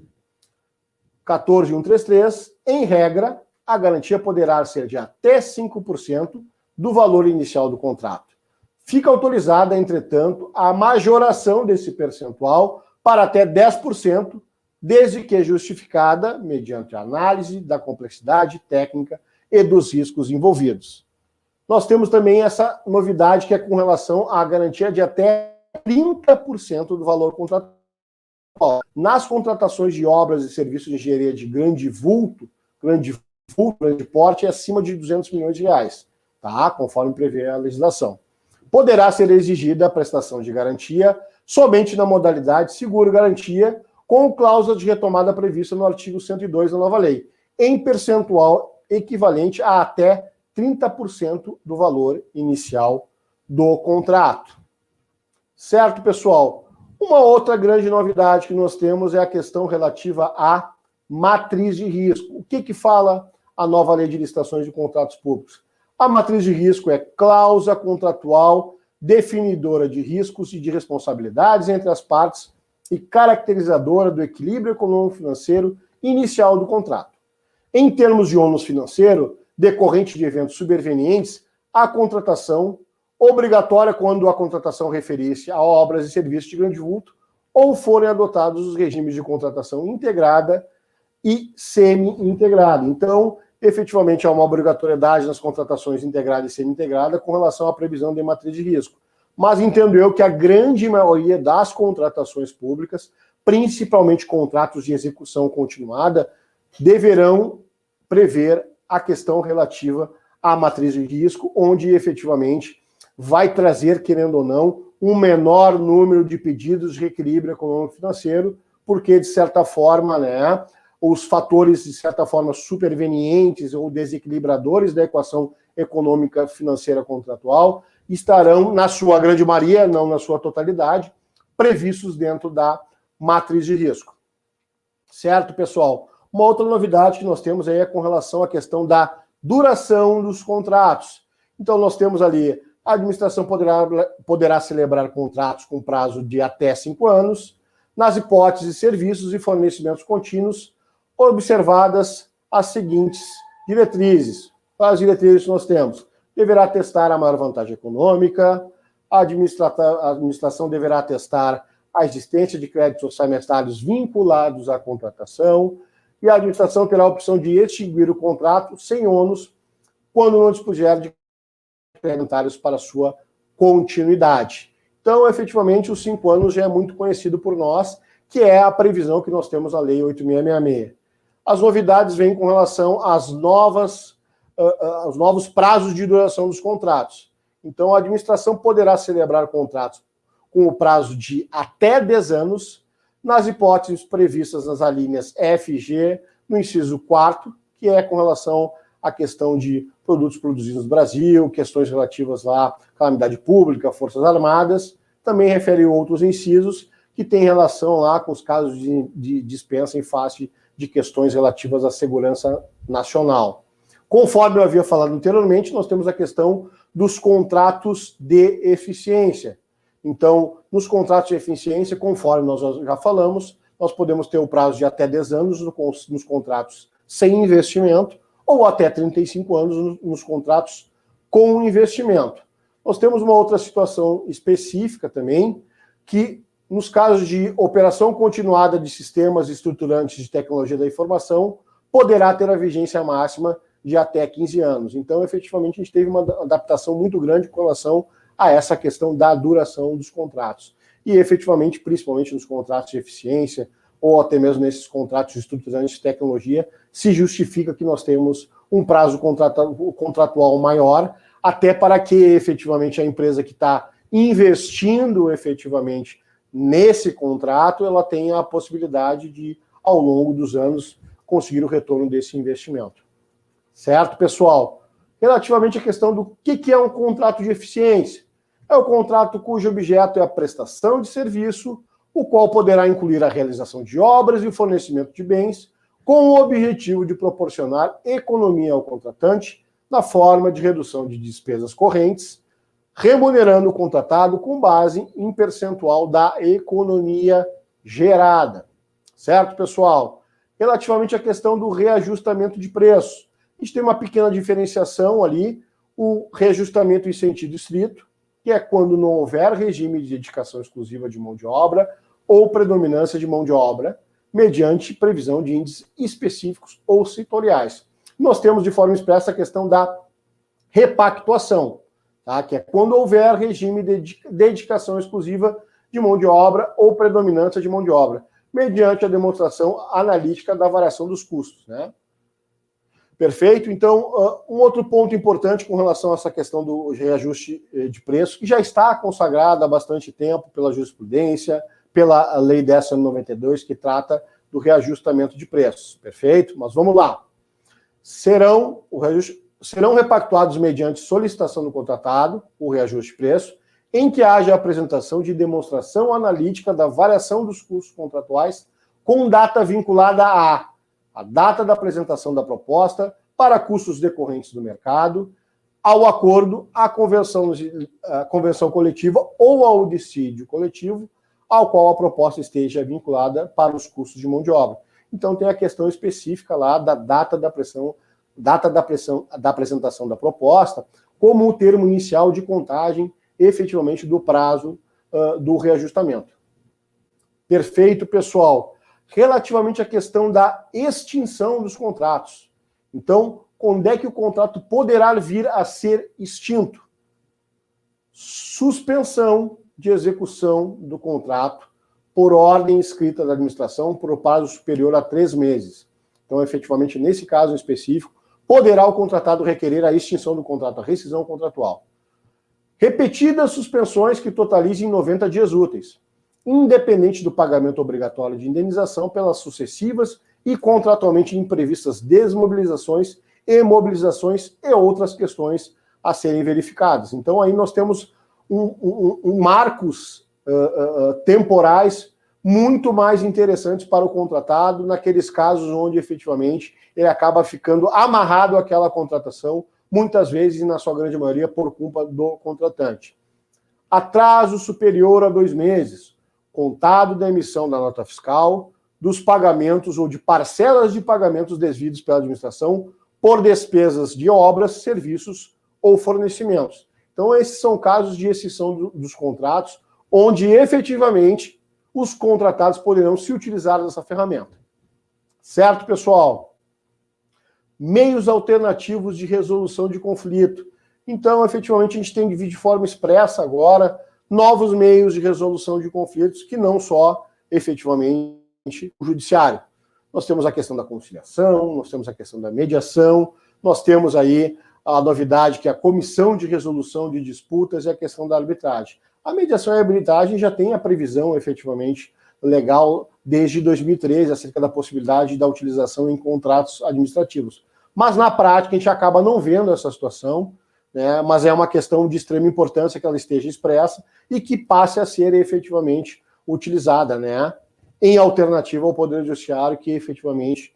14.133, em regra, a garantia poderá ser de até 5% do valor inicial do contrato. Fica autorizada, entretanto, a majoração desse percentual para até 10%, desde que justificada mediante a análise da complexidade técnica e dos riscos envolvidos. Nós temos também essa novidade que é com relação à garantia de até 30% do valor contratual. Nas contratações de obras e serviços de engenharia de grande porte, é acima de 200 milhões de reais, tá? Conforme prevê a legislação. Poderá ser exigida a prestação de garantia somente na modalidade seguro-garantia, com cláusula de retomada prevista no artigo 102 da nova lei, em percentual equivalente a até 30% do valor inicial do contrato. Certo, pessoal? Uma outra grande novidade que nós temos é a questão relativa à matriz de risco. O que fala a nova lei de licitações de contratos públicos? A matriz de risco é cláusula contratual definidora de riscos e de responsabilidades entre as partes e caracterizadora do equilíbrio econômico-financeiro inicial do contrato. Em termos de ônus financeiro, decorrente de eventos supervenientes, a contratação obrigatória quando a contratação referir-se a obras e serviços de grande vulto ou forem adotados os regimes de contratação integrada e semi-integrada. Então, efetivamente, há uma obrigatoriedade nas contratações integrada e semi-integrada com relação à previsão de matriz de risco. Mas entendo eu que a grande maioria das contratações públicas, principalmente contratos de execução continuada, deverão prever a questão relativa à matriz de risco, onde efetivamente vai trazer, querendo ou não, um menor número de pedidos de reequilíbrio econômico-financeiro, porque, de certa forma, né, os fatores, de certa forma, supervenientes ou desequilibradores da equação econômica financeira contratual estarão, na sua grande maioria, não na sua totalidade, previstos dentro da matriz de risco. Certo, pessoal? Uma outra novidade que nós temos aí é com relação à questão da duração dos contratos. Então, nós temos ali a administração poderá celebrar contratos com prazo de até 5 anos, nas hipóteses de serviços e fornecimentos contínuos, observadas as seguintes diretrizes. As diretrizes que nós temos: deverá testar a maior vantagem econômica, a administração deverá testar a existência de créditos orçamentários vinculados à contratação, e a administração terá a opção de extinguir o contrato sem ônus quando não dispuser de créditos para sua continuidade. Então, efetivamente, os 5 anos já é muito conhecido por nós, que é a previsão que nós temos na Lei 8666. As novidades vêm com relação aos novos prazos de duração dos contratos. Então, a administração poderá celebrar contratos com o prazo de até 10 anos, nas hipóteses previstas nas alíneas F e G, no inciso 4º, que é com relação à questão de produtos produzidos no Brasil, questões relativas à calamidade pública, Forças Armadas, também refere outros incisos que têm relação lá com os casos de dispensa em face de questões relativas à segurança nacional. Conforme eu havia falado anteriormente, nós temos a questão dos contratos de eficiência. Então, nos contratos de eficiência, conforme nós já falamos, nós podemos ter o prazo de até 10 anos nos contratos sem investimento ou até 35 anos nos contratos com investimento. Nós temos uma outra situação específica também, que nos casos de operação continuada de sistemas estruturantes de tecnologia da informação, poderá ter a vigência máxima de até 15 anos. Então, efetivamente, a gente teve uma adaptação muito grande com relação a essa questão da duração dos contratos. E, efetivamente, principalmente nos contratos de eficiência, ou até mesmo nesses contratos estruturantes de tecnologia, se justifica que nós temos um prazo contratual maior, até para que, efetivamente, a empresa que está investindo, efetivamente, nesse contrato, ela tenha a possibilidade de, ao longo dos anos, conseguir o retorno desse investimento. Certo, pessoal? Relativamente à questão do que é um contrato de eficiência. É o contrato cujo objeto é a prestação de serviço, o qual poderá incluir a realização de obras e o fornecimento de bens, com o objetivo de proporcionar economia ao contratante na forma de redução de despesas correntes, remunerando o contratado com base em percentual da economia gerada. Certo, pessoal? Relativamente à questão do reajustamento de preço, a gente tem uma pequena diferenciação ali, o reajustamento em sentido estrito, que é quando não houver regime de dedicação exclusiva de mão de obra ou predominância de mão de obra, mediante previsão de índices específicos ou setoriais. Nós temos de forma expressa a questão da repactuação, tá? Que é quando houver regime de dedicação exclusiva de mão de obra ou predominância de mão de obra, mediante a demonstração analítica da variação dos custos, né? Perfeito? Então, um outro ponto importante com relação a essa questão do reajuste de preço, que já está consagrada há bastante tempo pela jurisprudência, pela Lei 10.92, que trata do reajustamento de preços. Perfeito? Mas vamos lá. Serão repactuados mediante solicitação do contratado, o reajuste de preço, em que haja apresentação de demonstração analítica da variação dos custos contratuais com data vinculada a data da apresentação da proposta para custos decorrentes do mercado, ao acordo, à convenção coletiva ou ao dissídio coletivo, ao qual a proposta esteja vinculada para os custos de mão de obra. Então tem a questão específica lá da data da apresentação da proposta, como o termo inicial de contagem, efetivamente, do prazo do reajustamento. Perfeito, pessoal. Relativamente à questão da extinção dos contratos. Então, quando é que o contrato poderá vir a ser extinto? Suspensão de execução do contrato por ordem escrita da administração por prazo superior a 3 meses. Então, efetivamente, nesse caso específico, poderá o contratado requerer a extinção do contrato, a rescisão contratual. Repetidas suspensões que totalizem 90 dias úteis, independente do pagamento obrigatório de indenização pelas sucessivas e contratualmente imprevistas desmobilizações e mobilizações e outras questões a serem verificadas. Então aí nós temos marcos temporais muito mais interessantes para o contratado naqueles casos onde efetivamente ele acaba ficando amarrado àquela contratação muitas vezes, e na sua grande maioria, por culpa do contratante. Atraso superior a 2 meses, contado da emissão da nota fiscal, dos pagamentos ou de parcelas de pagamentos devidos pela administração por despesas de obras, serviços ou fornecimentos. Então, esses são casos de exceção dos contratos, onde efetivamente os contratados poderão se utilizar dessa ferramenta. Certo, pessoal? Meios alternativos de resolução de conflito. Então, efetivamente, a gente tem que vir de forma expressa agora novos meios de resolução de conflitos, que não só, efetivamente, o judiciário. Nós temos a questão da conciliação, nós temos a questão da mediação, nós temos aí a novidade que é a comissão de resolução de disputas e a questão da arbitragem. A mediação e a arbitragem já tem a previsão, efetivamente, legal desde 2013, acerca da possibilidade da utilização em contratos administrativos. Mas, na prática, a gente acaba não vendo essa situação, né, mas é uma questão de extrema importância que ela esteja expressa e que passe a ser efetivamente utilizada, né, em alternativa ao Poder Judiciário, que efetivamente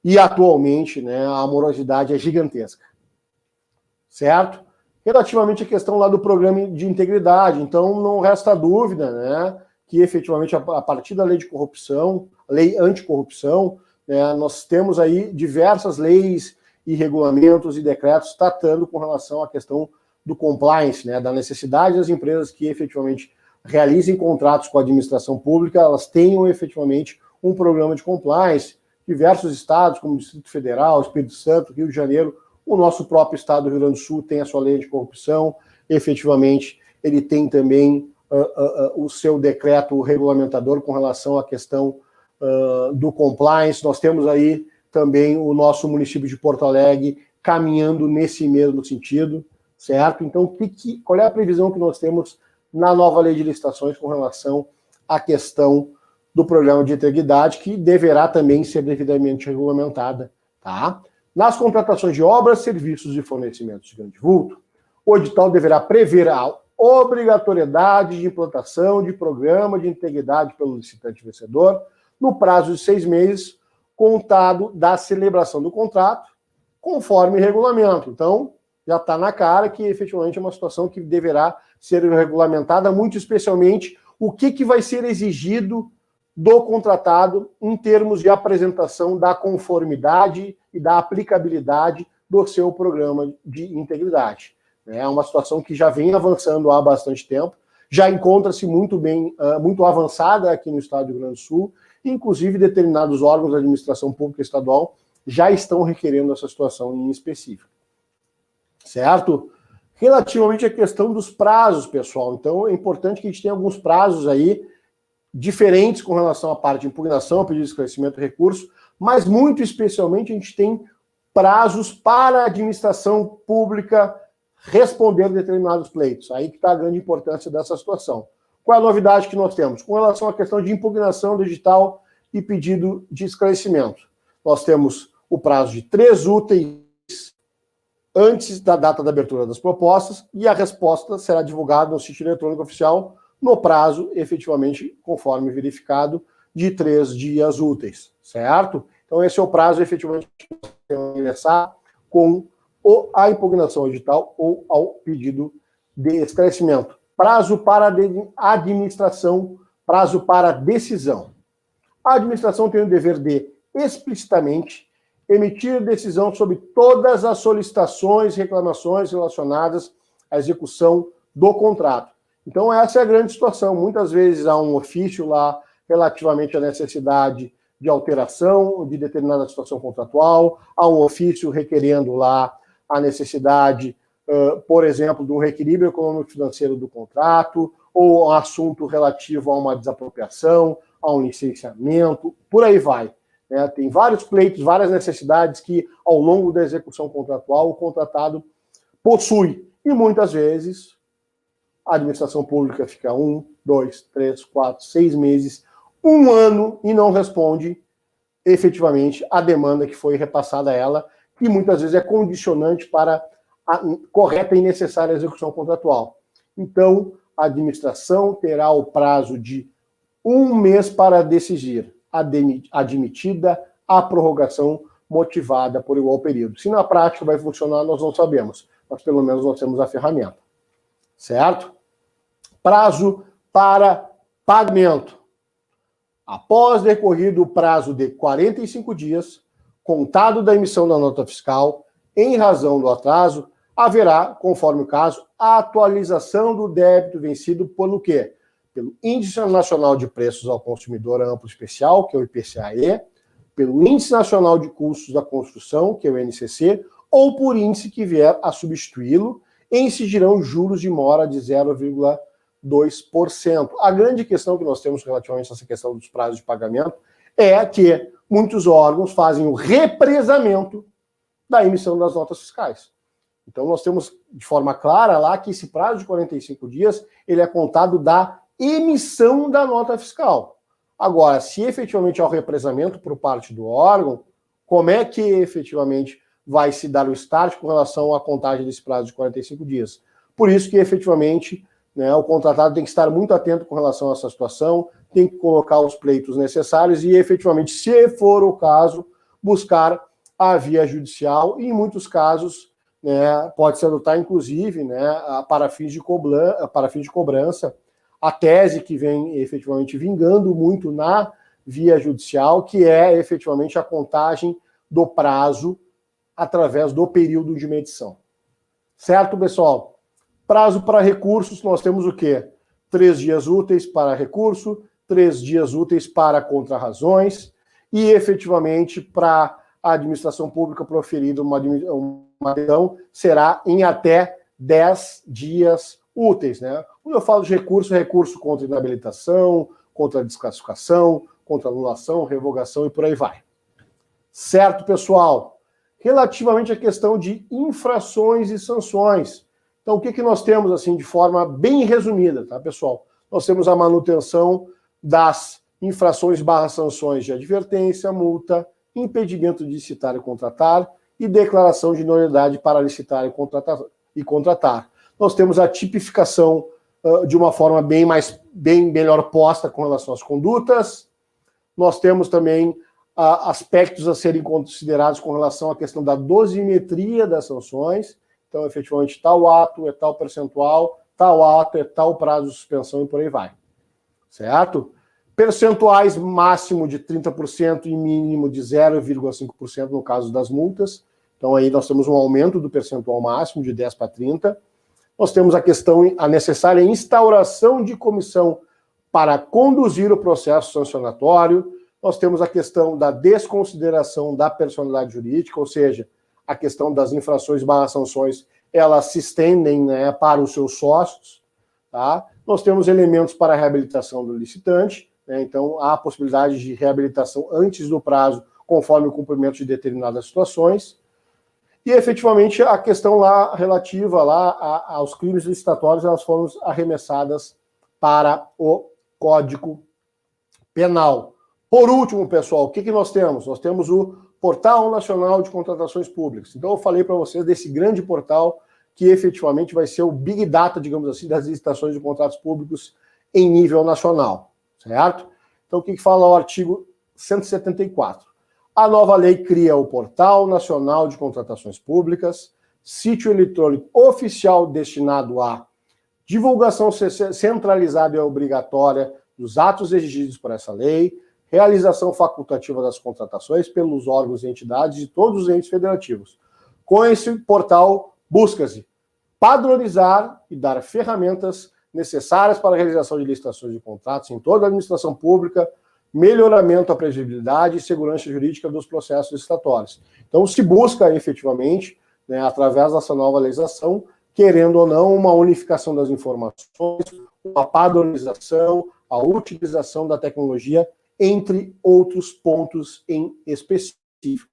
e atualmente, né, a morosidade é gigantesca. Certo? Relativamente à questão lá do programa de integridade, então não resta dúvida, né, que efetivamente a partir da lei de corrupção, lei anticorrupção, né, nós temos aí diversas leis e regulamentos e decretos tratando com relação à questão do compliance, né, da necessidade das empresas que efetivamente realizem contratos com a administração pública, elas tenham efetivamente um programa de compliance. Diversos estados, como o Distrito Federal, Espírito Santo, Rio de Janeiro, o nosso próprio estado do Rio Grande do Sul tem a sua lei de corrupção, efetivamente ele tem também o seu decreto regulamentador com relação à questão do compliance. Nós temos aí também o nosso município de Porto Alegre caminhando nesse mesmo sentido, certo? Então, qual é a previsão que nós temos na nova lei de licitações com relação à questão do programa de integridade, que deverá também ser devidamente regulamentada, tá? Nas contratações de obras, serviços e fornecimentos de grande vulto, o edital deverá prever a obrigatoriedade de implantação de programa de integridade pelo licitante vencedor no prazo de 6 meses, contado da celebração do contrato, conforme regulamento. Então, já está na cara que efetivamente é uma situação que deverá ser regulamentada, muito especialmente o que vai ser exigido do contratado em termos de apresentação da conformidade e da aplicabilidade do seu programa de integridade. É uma situação que já vem avançando há bastante tempo, já encontra-se muito avançada aqui no estado do Rio Grande do Sul, inclusive determinados órgãos da administração pública estadual já estão requerendo essa situação em específico. Certo? Relativamente à questão dos prazos, pessoal, então é importante que a gente tenha alguns prazos aí diferentes com relação à parte de impugnação, pedido de esclarecimento e recurso, mas muito especialmente a gente tem prazos para a administração pública responder determinados pleitos. Aí que está a grande importância dessa situação. Qual é a novidade que nós temos? Com relação à questão de impugnação digital e pedido de esclarecimento. Nós temos o prazo de 3 úteis antes da data da abertura das propostas e a resposta será divulgada no sítio eletrônico oficial no prazo, efetivamente, conforme verificado, de 3 dias úteis, certo? Então esse é o prazo, efetivamente, que nós temos que ingressar com a impugnação edital ou ao pedido de esclarecimento. Prazo para administração, prazo para decisão. A administração tem o dever de, explicitamente, emitir decisão sobre todas as solicitações e reclamações relacionadas à execução do contrato. Então, essa é a grande situação. Muitas vezes há um ofício lá relativamente à necessidade de alteração de determinada situação contratual, há um ofício requerendo lá a necessidade, por exemplo, de um reequilíbrio econômico-financeiro do contrato, ou um assunto relativo a uma desapropriação, a um licenciamento, por aí vai. Tem vários pleitos, várias necessidades que, ao longo da execução contratual, o contratado possui. E, muitas vezes, a administração pública fica 1, 2, 3, 4, 6 meses, 1 ano e não responde efetivamente a demanda que foi repassada a ela, que muitas vezes é condicionante para a correta e necessária execução contratual. Então, a administração terá o prazo de 1 mês para decidir admitida a prorrogação motivada por igual período. Se na prática vai funcionar, nós não sabemos, mas pelo menos nós temos a ferramenta. Certo? Prazo para pagamento. Após decorrido o prazo de 45 dias, contado da emissão da nota fiscal, em razão do atraso, haverá, conforme o caso, a atualização do débito vencido pelo quê? Pelo Índice Nacional de Preços ao Consumidor Amplo Especial, que é o IPCA-E, pelo Índice Nacional de Custos da Construção, que é o INCC, ou por índice que vier a substituí-lo, e incidirão juros de mora de 0,2%. A grande questão que nós temos relativamente a essa questão dos prazos de pagamento é que muitos órgãos fazem o represamento da emissão das notas fiscais. Então nós temos de forma clara lá que esse prazo de 45 dias ele é contado da emissão da nota fiscal. Agora, se efetivamente há o represamento por parte do órgão, como é que efetivamente vai se dar o start com relação à contagem desse prazo de 45 dias? Por isso que efetivamente, né, o contratado tem que estar muito atento com relação a essa situação, tem que colocar os pleitos necessários e efetivamente, se for o caso, buscar a via judicial e em muitos casos, né, pode-se adotar inclusive, né, para fins de cobrança, a tese que vem efetivamente vingando muito na via judicial, que é efetivamente a contagem do prazo através do período de medição. Certo, pessoal? Prazo para recursos, nós temos o quê? 3 dias úteis para recurso, 3 dias úteis para contrarrazões e efetivamente para a administração pública proferida uma decisão será em até 10 dias úteis, né? Quando eu falo de recurso, recurso contra inabilitação, contra desclassificação, contra anulação, revogação e por aí vai. Certo, pessoal? Relativamente à questão de infrações e sanções. Então, o que nós temos, assim, de forma bem resumida, tá, pessoal? Nós temos a manutenção das infrações / sanções de advertência, multa, impedimento de licitar e contratar e declaração de nulidade para licitar e contratar. Nós temos a tipificação de uma forma bem melhor posta com relação às condutas. Nós temos também aspectos a serem considerados com relação à questão da dosimetria das sanções. Então, efetivamente, tal ato é tal percentual, tal ato é tal prazo de suspensão e por aí vai. Certo? Percentuais máximo de 30% e mínimo de 0,5% no caso das multas. Então, aí nós temos um aumento do percentual máximo de 10 para 30%. Nós temos a necessária instauração de comissão para conduzir o processo sancionatório. Nós temos a questão da desconsideração da personalidade jurídica, ou seja, a questão das infrações / sanções, elas se estendem, né, para os seus sócios. Tá? Nós temos elementos para a reabilitação do licitante, né? Então há a possibilidade de reabilitação antes do prazo, conforme o cumprimento de determinadas situações. E, efetivamente, a questão lá relativa lá aos crimes licitatórios, elas foram arremessadas para o Código Penal. Por último, pessoal, o que nós temos? Nós temos o Portal Nacional de Contratações Públicas. Então, eu falei para vocês desse grande portal que, efetivamente, vai ser o Big Data, digamos assim, das licitações de contratos públicos em nível nacional, certo? Então, o que fala o artigo 174? A nova lei cria o Portal Nacional de Contratações Públicas, sítio eletrônico oficial destinado à divulgação centralizada e obrigatória dos atos exigidos por essa lei, realização facultativa das contratações pelos órgãos e entidades de todos os entes federativos. Com esse portal, busca-se padronizar e dar ferramentas necessárias para a realização de licitações de contratos em toda a administração pública, melhoramento da previsibilidade e segurança jurídica dos processos licitatórios. Então, se busca efetivamente, né, através dessa nova legislação, querendo ou não, uma unificação das informações, uma padronização, a utilização da tecnologia, entre outros pontos em específico.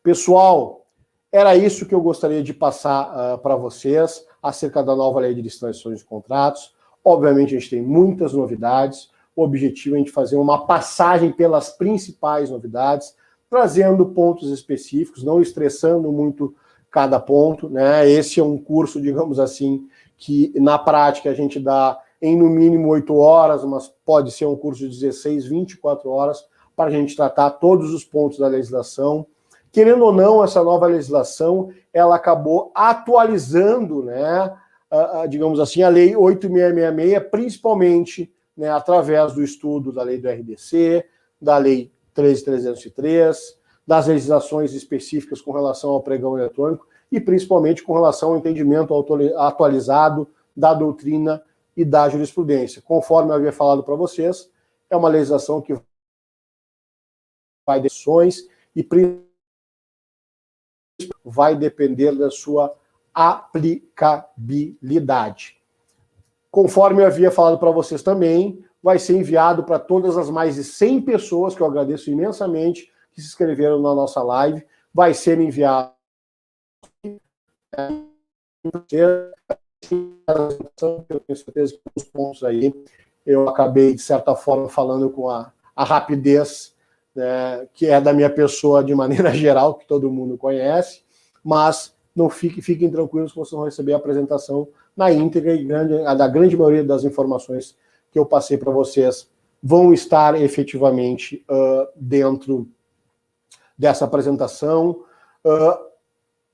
Pessoal, era isso que eu gostaria de passar para vocês acerca da nova lei de licitações de contratos. Obviamente, a gente tem muitas novidades. O objetivo é a gente fazer uma passagem pelas principais novidades, trazendo pontos específicos, não estressando muito cada ponto, né? Esse é um curso, digamos assim, que na prática a gente dá em no mínimo 8 horas, mas pode ser um curso de 16, 24 horas, para a gente tratar todos os pontos da legislação Querendo ou não, essa nova legislação, ela acabou atualizando, né, digamos assim, a Lei 8.666, principalmente, né, através do estudo da Lei do RDC, da Lei 13.303, das legislações específicas com relação ao pregão eletrônico e principalmente com relação ao entendimento atualizado da doutrina e da jurisprudência. Conforme eu havia falado para vocês, é uma legislação que vai decisões e vai depender da sua aplicabilidade. Conforme eu havia falado para vocês também, vai ser enviado para todas as mais de 100 pessoas, que eu agradeço imensamente, que se inscreveram na nossa live, vai ser enviado. Eu tenho certeza que os pontos aí eu acabei, de certa forma, falando com a rapidez, né, que é da minha pessoa de maneira geral, que todo mundo conhece, mas não fiquem tranquilos que vocês vão receber a apresentação na íntegra e da grande maioria das informações que eu passei para vocês vão estar efetivamente dentro dessa apresentação.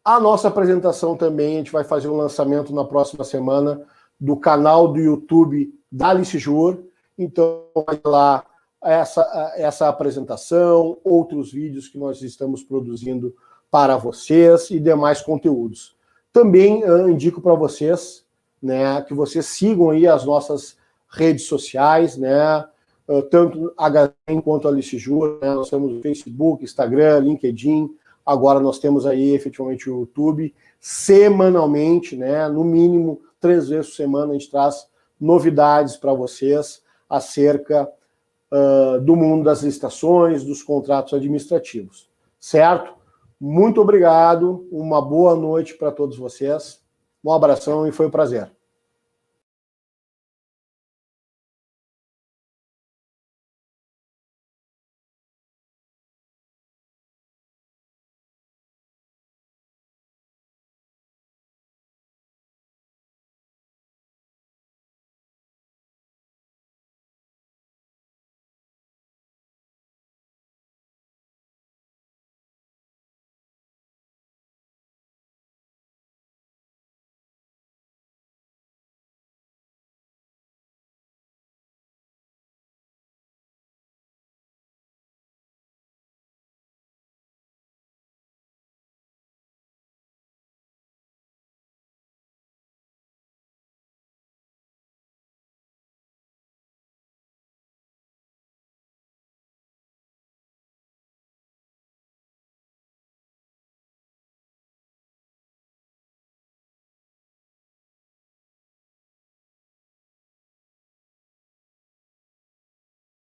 A nossa apresentação também, a gente vai fazer um lançamento na próxima semana do canal do YouTube da Licjur, então vai lá essa apresentação, outros vídeos que nós estamos produzindo para vocês e demais conteúdos. Também indico para vocês, né, que vocês sigam aí as nossas redes sociais, né, tanto a HZM quanto a Licjur, né, nós temos o Facebook, Instagram, LinkedIn, agora nós temos aí efetivamente o YouTube, semanalmente, né, no mínimo 3 vezes por semana a gente traz novidades para vocês acerca do mundo das licitações, dos contratos administrativos, certo? Muito obrigado, uma boa noite para todos vocês, um abração e foi um prazer.